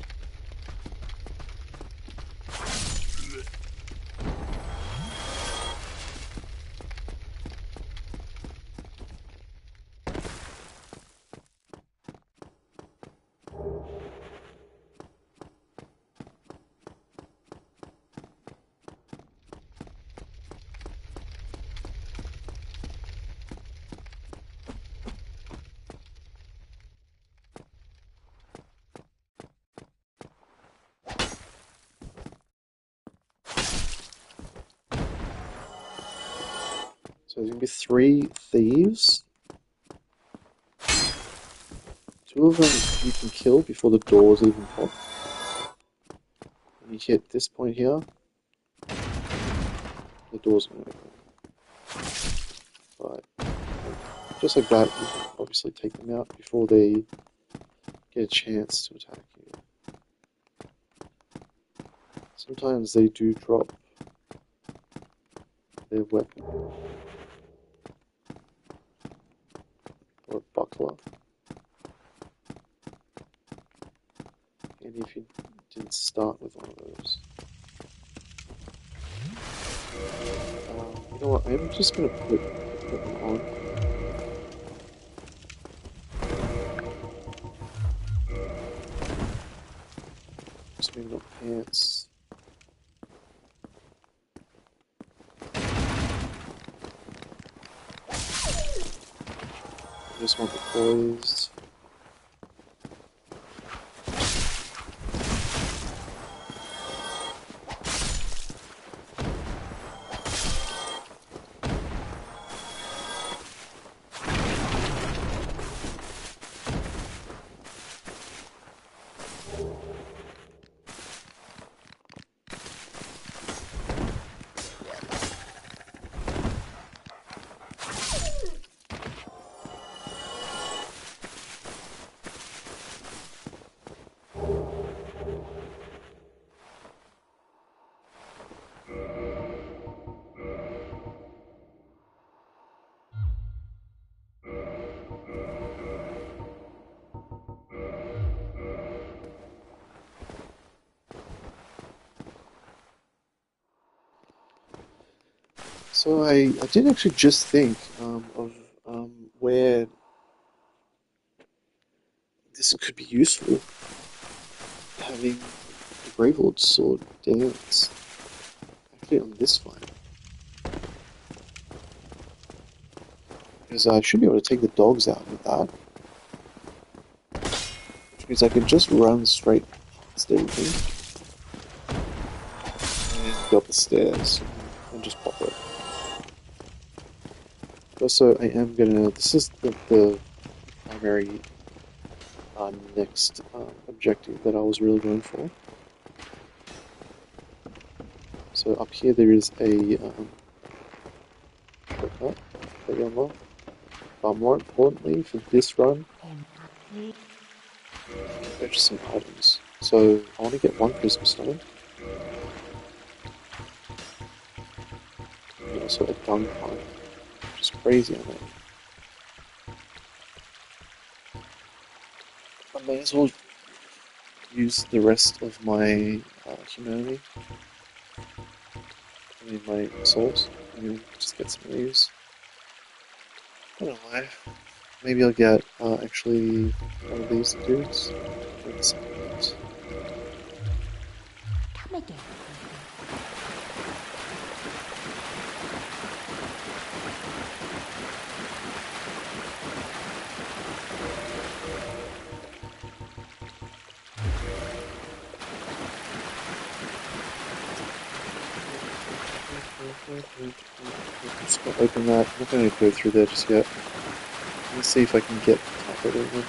So there's going to be 3 thieves. 2 of them you can kill before the doors even pop. When you hit this point here, the door's going to open. But just like that, you can obviously take them out before they get a chance to attack you. Sometimes they do drop their weapon or a buckler. And if you didn't start with one of those. You know what, I'm just going to put them on. Just maybe not pants. I just want the poise. So I did actually just think of where this could be useful, having the Gravelord sword dance. Actually, on this fight, because I should be able to take the dogs out with that, which means I can just run straight past everything and go up the stairs and just pop it. Also, I am gonna. This is the primary next objective that I was really going for. So up here there is a shortcut that you unlock. But more importantly, for this run, purchase some items. So I want to get one prism stone. And also a dung pile, which is crazy, I know. I may as well use the rest of my humanity. I mean my souls. I'm gonna just get some of these. I don't know why. Maybe I'll get actually one of these dudes. With some items. Come again. I'm just gonna open that. I'm not gonna go through there just yet. Let's see if I can get top it over.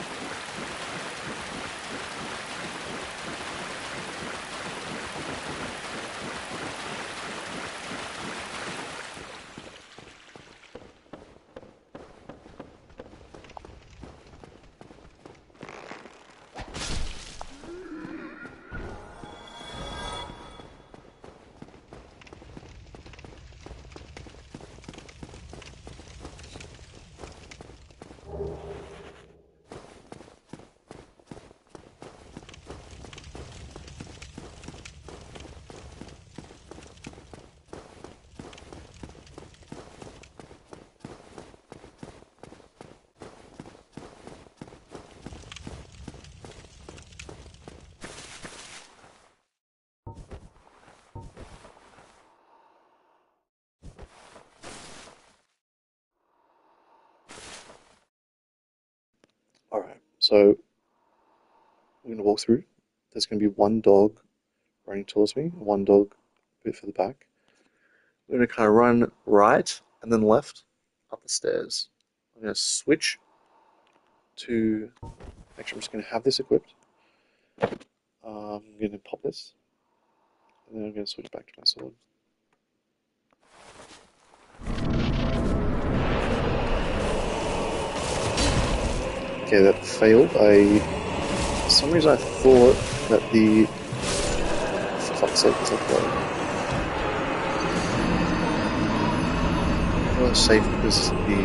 Alright, so we're gonna walk through. There's gonna be one dog running towards me, one dog a bit further back. We're gonna kind of run right and then left up the stairs. I'm gonna switch to. Actually, I'm just gonna have this equipped. I'm gonna pop this, and then I'm gonna switch back to my sword. Okay, that failed. For some reason, I thought that for fuck's sake, is that blood? I was safe because the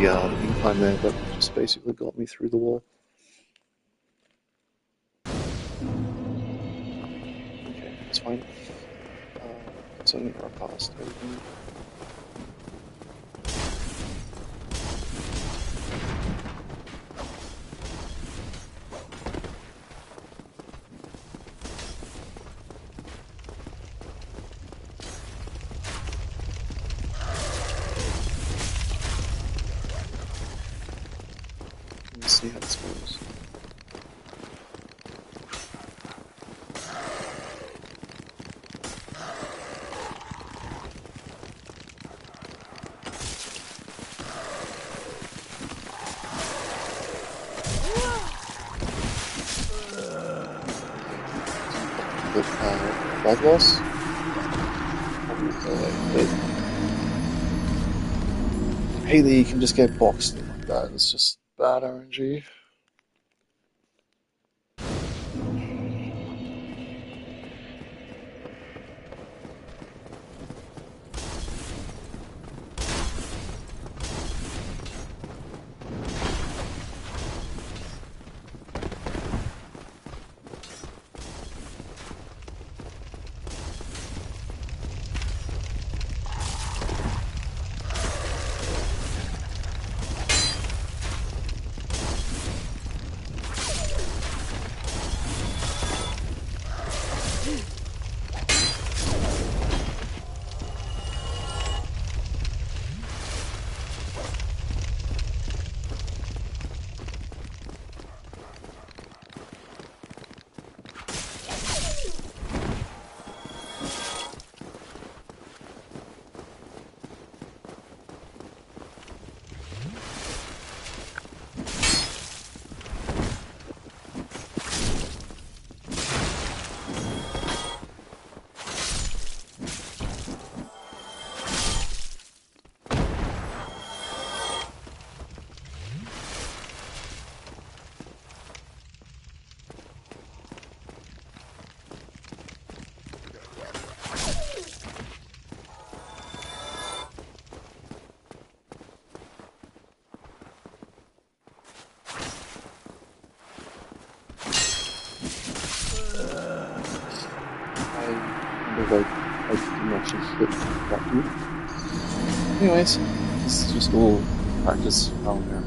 incline there, but just basically got me through the wall. Okay, that's fine. It's only run past everything. Let's see how this goes. Blood loss? I hate that you can just get boxed in like that. It's just bad RNG. actually hit that good. Anyways, this is just all practice trial and error.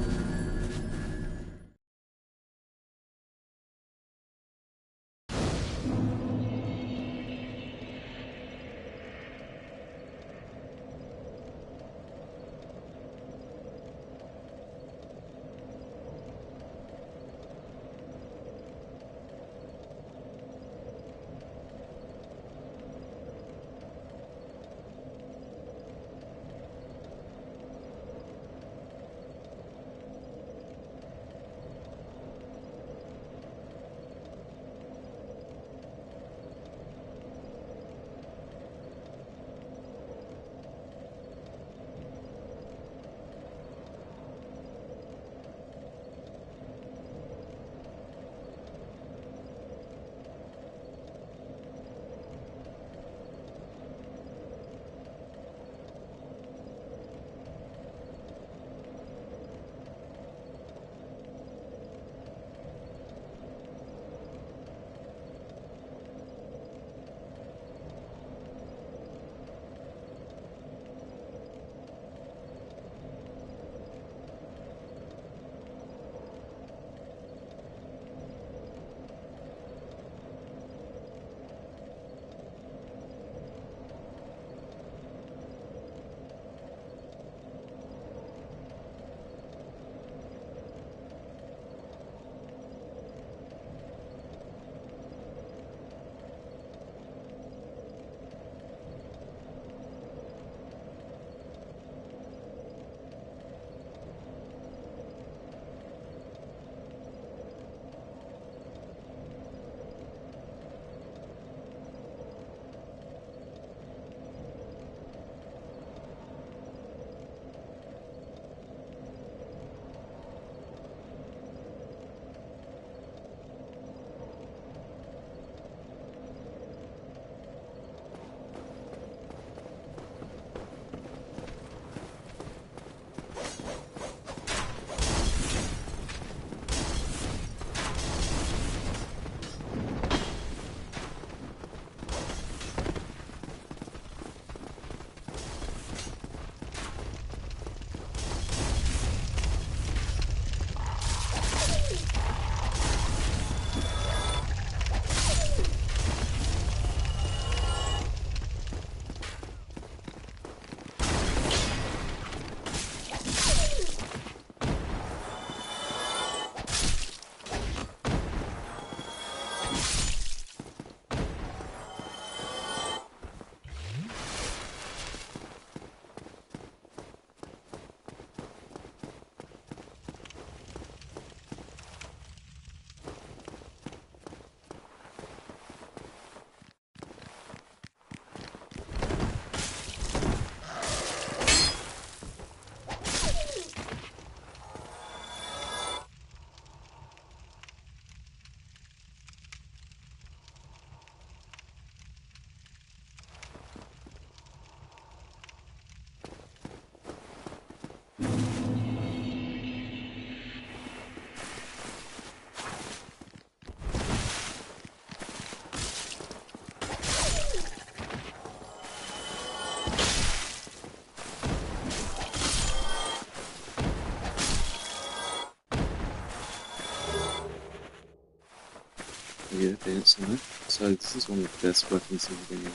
Yeah, advanced on it. So this is one of the best weapons in the game.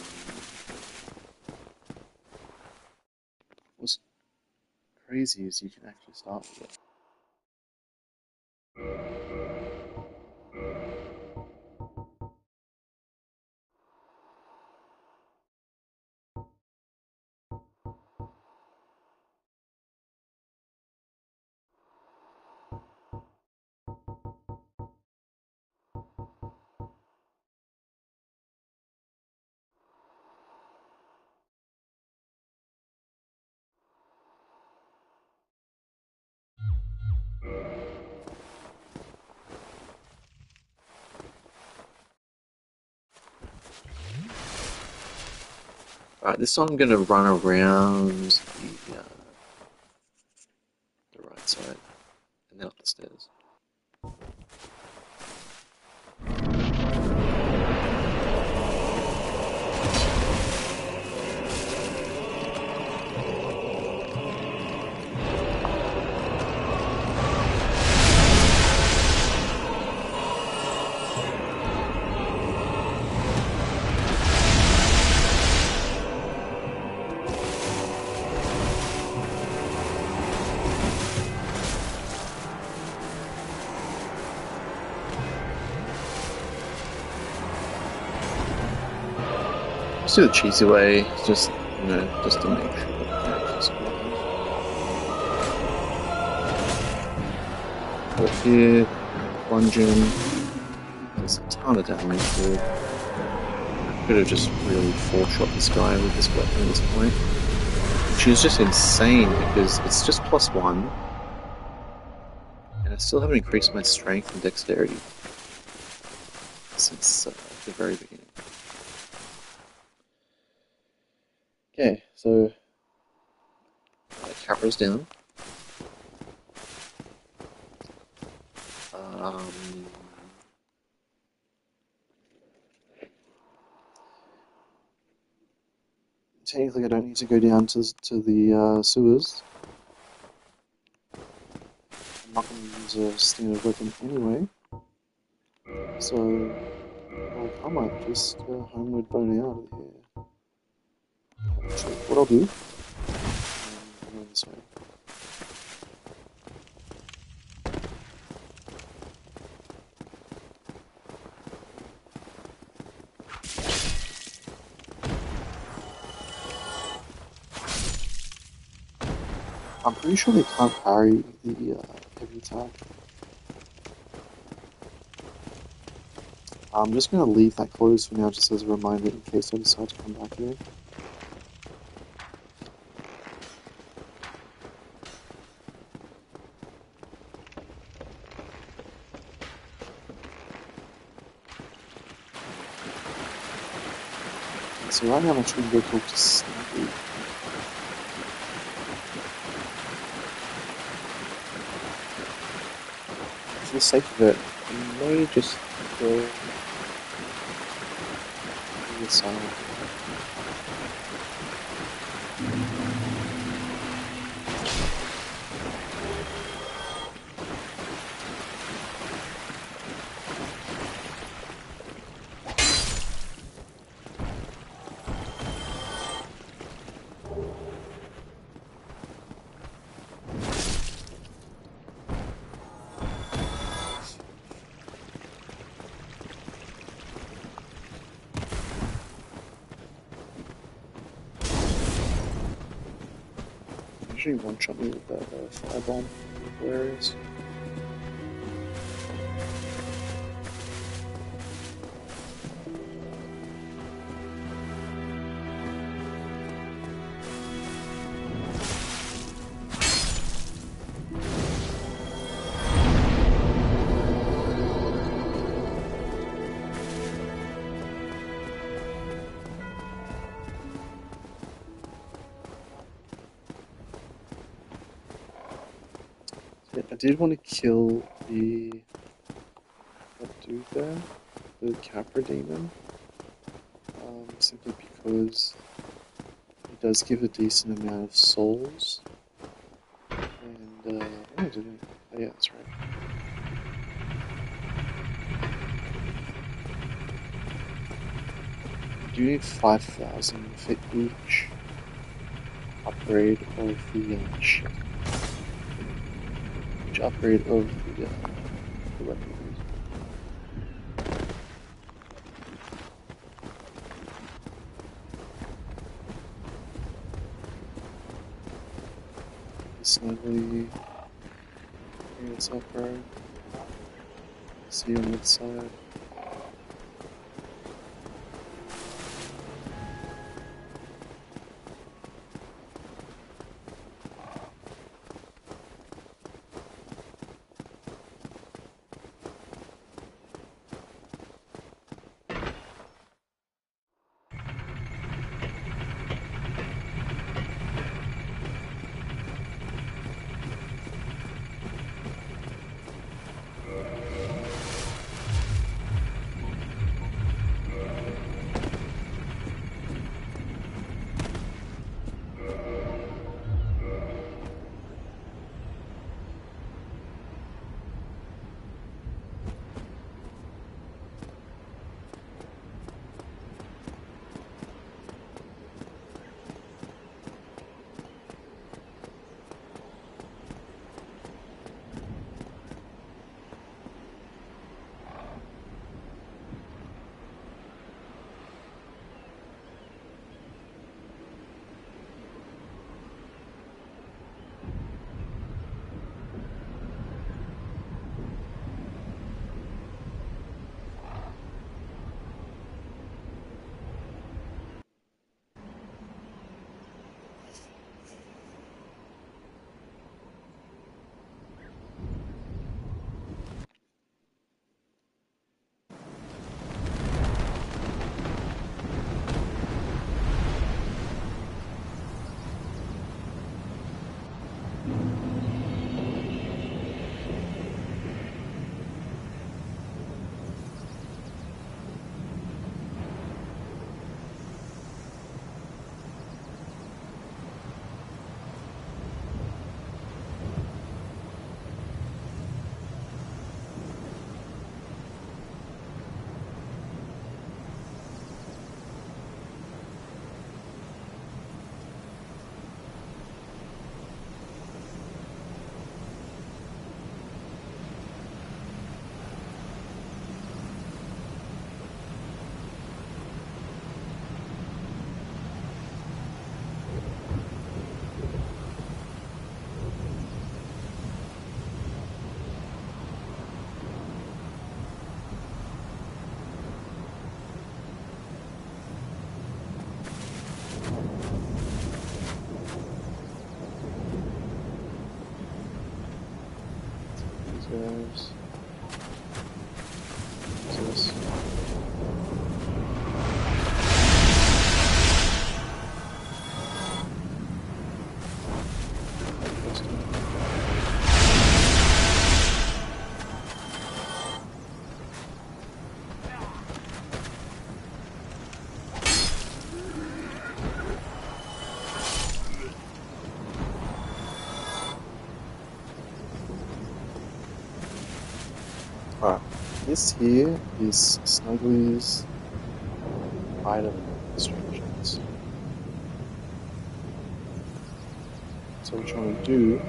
What's crazy is you can actually start with it. Alright, this time I'm going to run around the right side and then up the stairs. Let's do the cheesy way, just just to make sure the characters survive. Up here, plunging. There's a ton of damage here. I could have just really four-shot this guy with this weapon at this point. Which is just insane because it's just +1. And I still haven't increased my strength and dexterity since the very beginning. Okay, so camera's down. Technically, I don't need to go down to the sewers. I'm not going to use a standard weapon anyway. So, I might just homeward bone out of here. Actually, what I'll do, I'll go this way. I'm pretty sure they can't parry the heavy attack. I'm just going to leave that closed for now just as a reminder in case I decide to come back here. So right now I'm actually going to go talk to Snappy. For the sake of it, I may just go to the side. Actually one-shot me with that firebomb. Hilarious. I did want to kill that dude there, the Capra demon, simply because it does give a decent amount of souls. And oh, did it? Oh, yeah, that's right. You do need 5,000 for each upgrade of the ship. Upgrade of the weapon. Snugly. What's up, bro? See you on the side. Stairs. What's this? Alright, this here is Snuggly's item extractions. So what you want to do,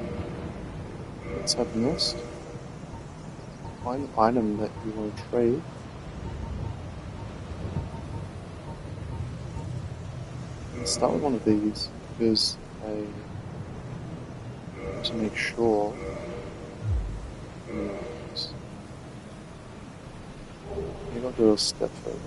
let's have a nest, find the item that you want to trade, and start with one of these, because I want to make sure maybe I'll do a step further.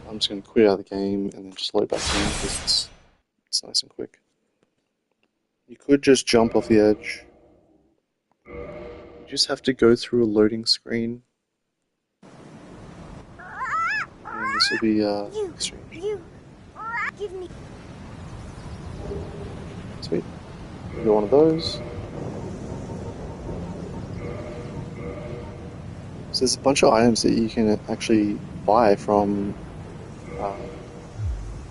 I'm just going to quit out of the game and then just load back in because it's nice and quick. You could just jump off the edge. You just have to go through a loading screen. And this will be exchange. Give me. Sweet. You got one of those. So there's a bunch of items that you can actually buy from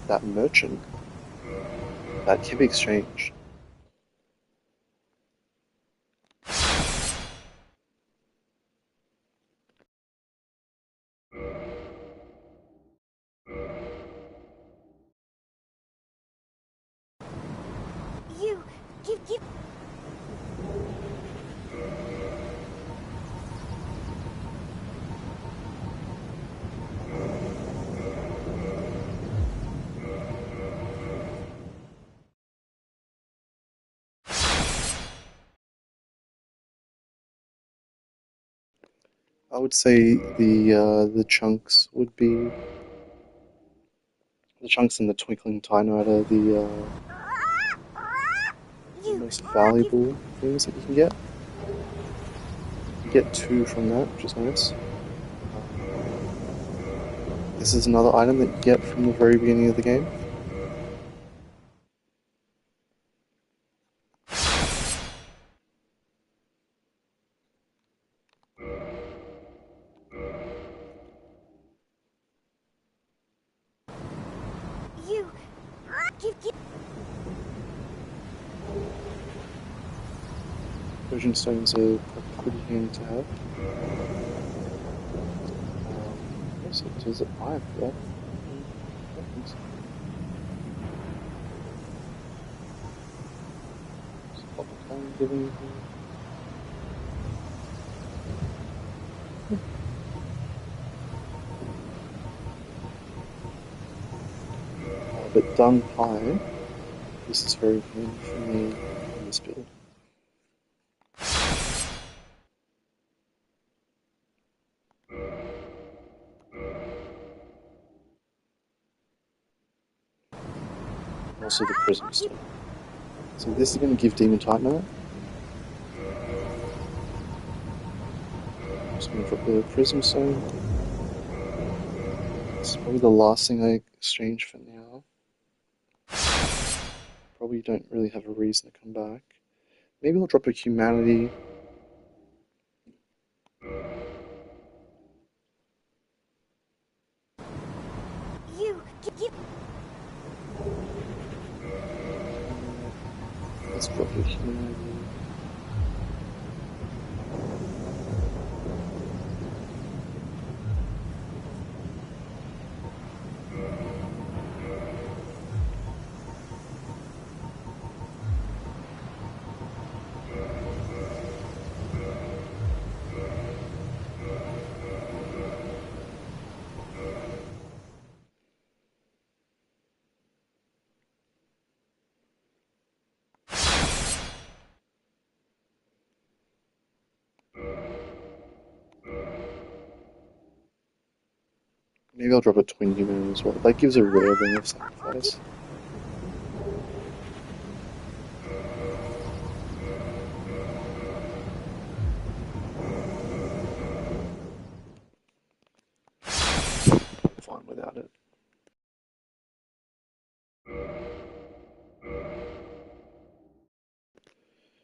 that merchant that can be exchanged. You give. I would say the chunks would be the chunks and the twinkling Tynite are the most valuable things that you can get. You get 2 from that, which is nice. This is another item that you get from the very beginning of the game. You give. Potion stones are pretty handy to have. Yes, it does it buy for that. But dung pie, this is very handy for me in this build. Also the prism stone. So this is going to give Demon Titanite. I'm just going to drop the prism stone. It's probably the last thing I exchange for now. Probably don't really have a reason to come back. Maybe I'll drop a humanity. You give. Let's drop a humanity. Maybe I'll drop a twin human as well. That gives a rare ring of I'll give sacrifice. I'm fine without it.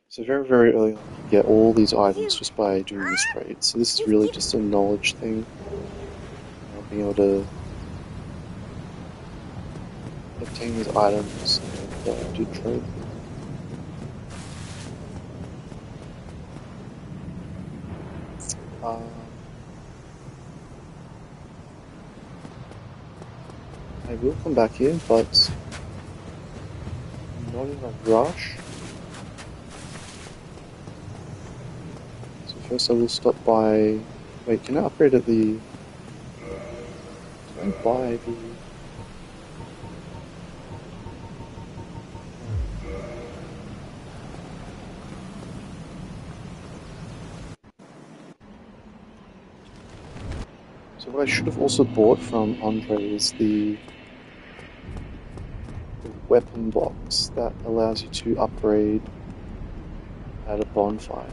So very, very early on, you get all these items just by doing this trade. So this is really just a knowledge thing. Being able to obtain these items and do trade. I will come back here, but not in a rush. So first I will stop by... Wait, can I upgrade at the... Can I buy the... So what I should have also bought from Andre is the weapon box that allows you to upgrade at a bonfire.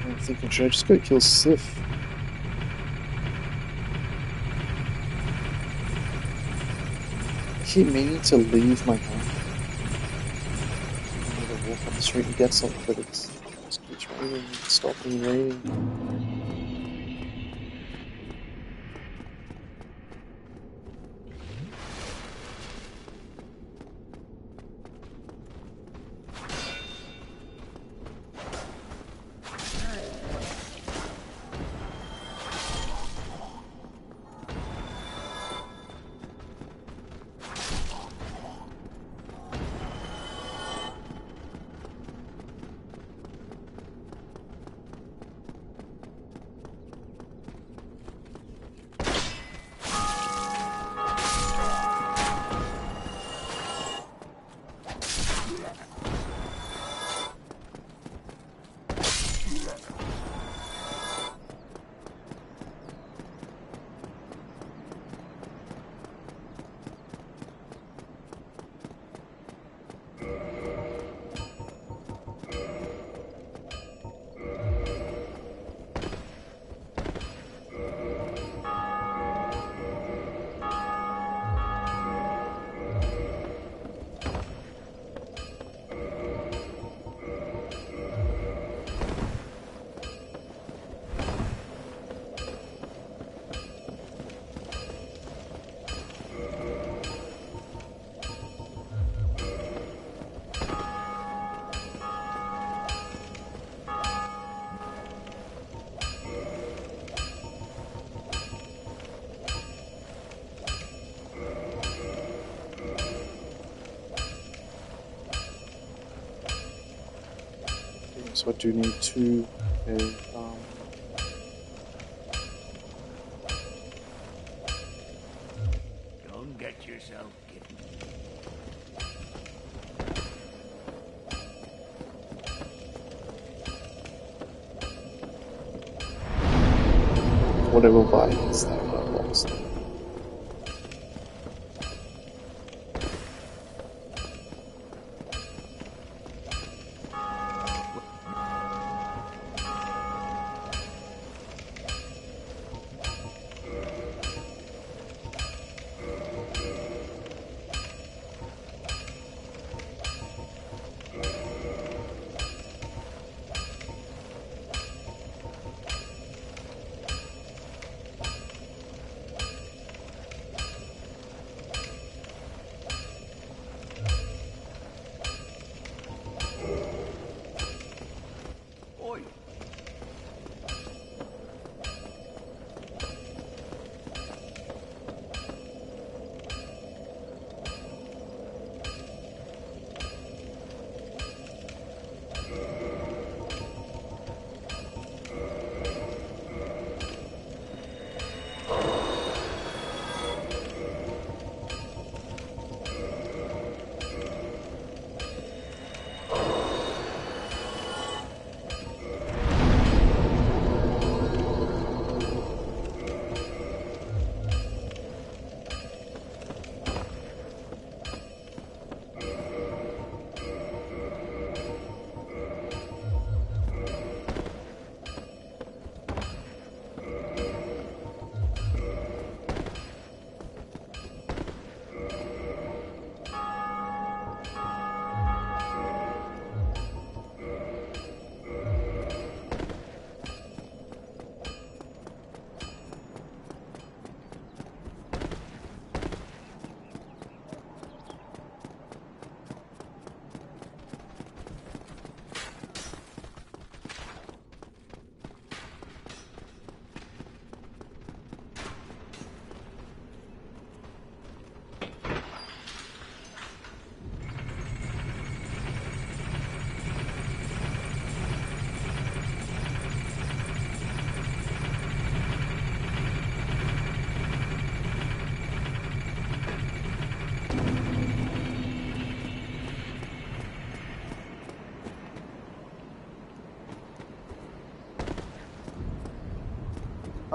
I'm thinking, should I just go kill Sif? I keep meaning to leave my home. I'm gonna walk up the street and get something, but it just keeps raining, stopping and raining. So I do need two. Okay, Don't get yourself killed. what I will buy is that box.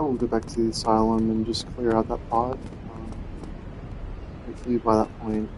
we'll go back to the asylum and just clear out that part. Hopefully by that point,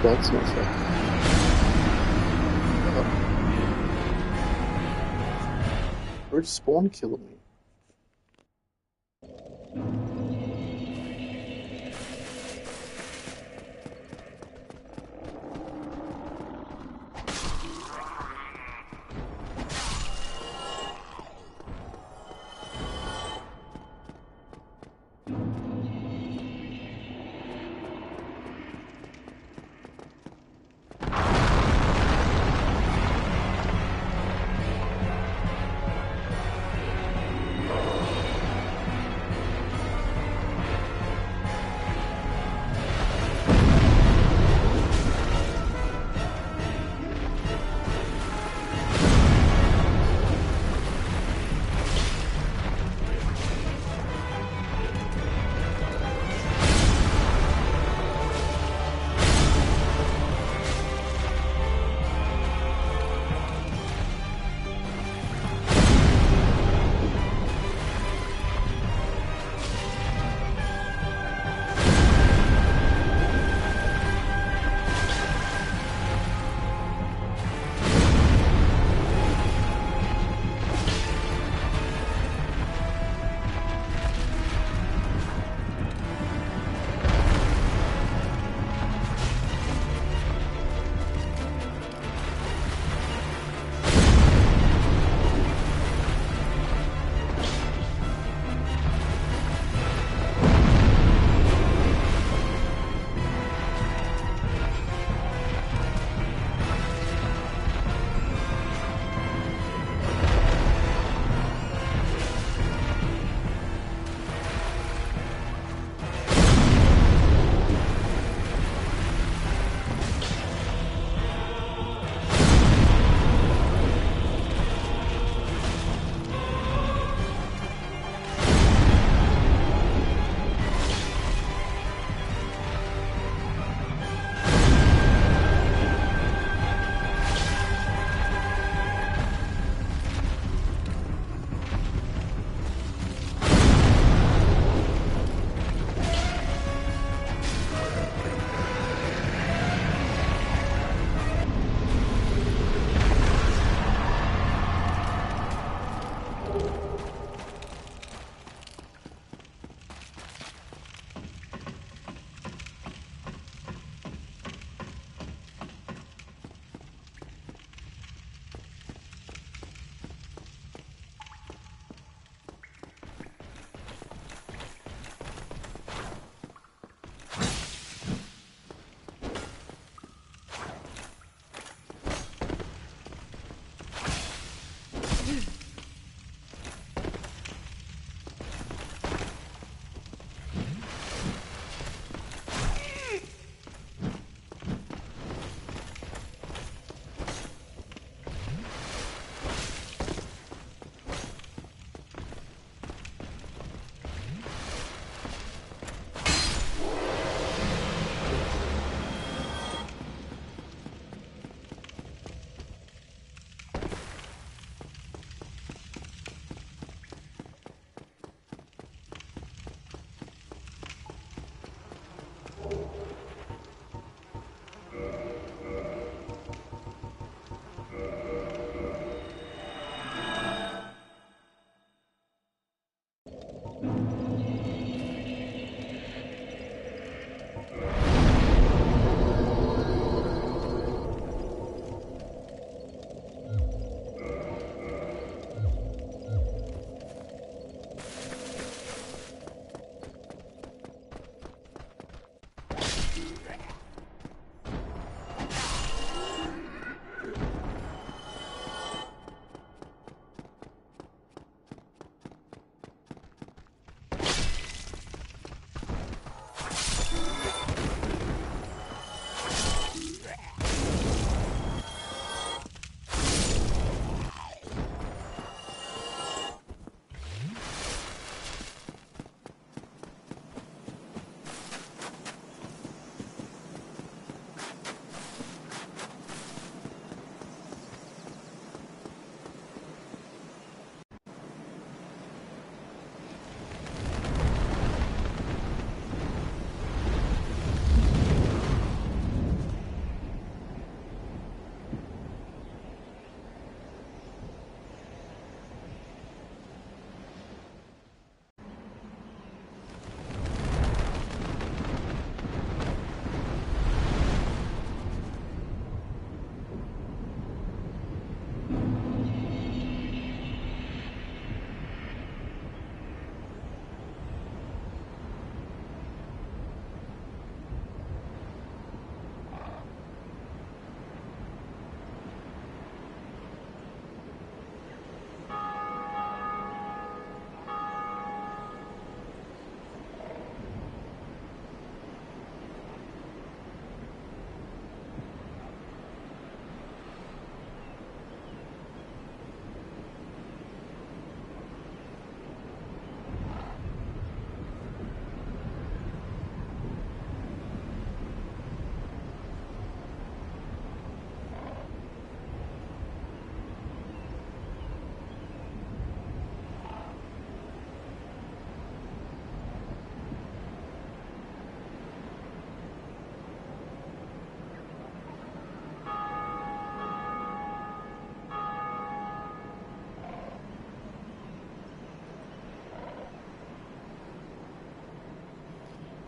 dancing effect. Or did Spawn kill me?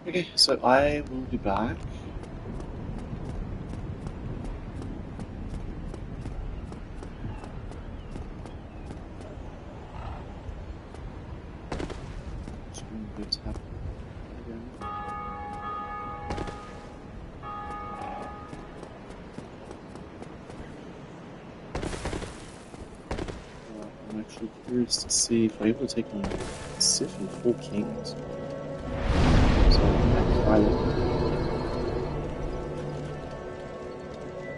Okay, so I will be back. Just going to go tap again. I'm actually curious to see if I'm able to take on Sif and 4 Kings. So I might try that.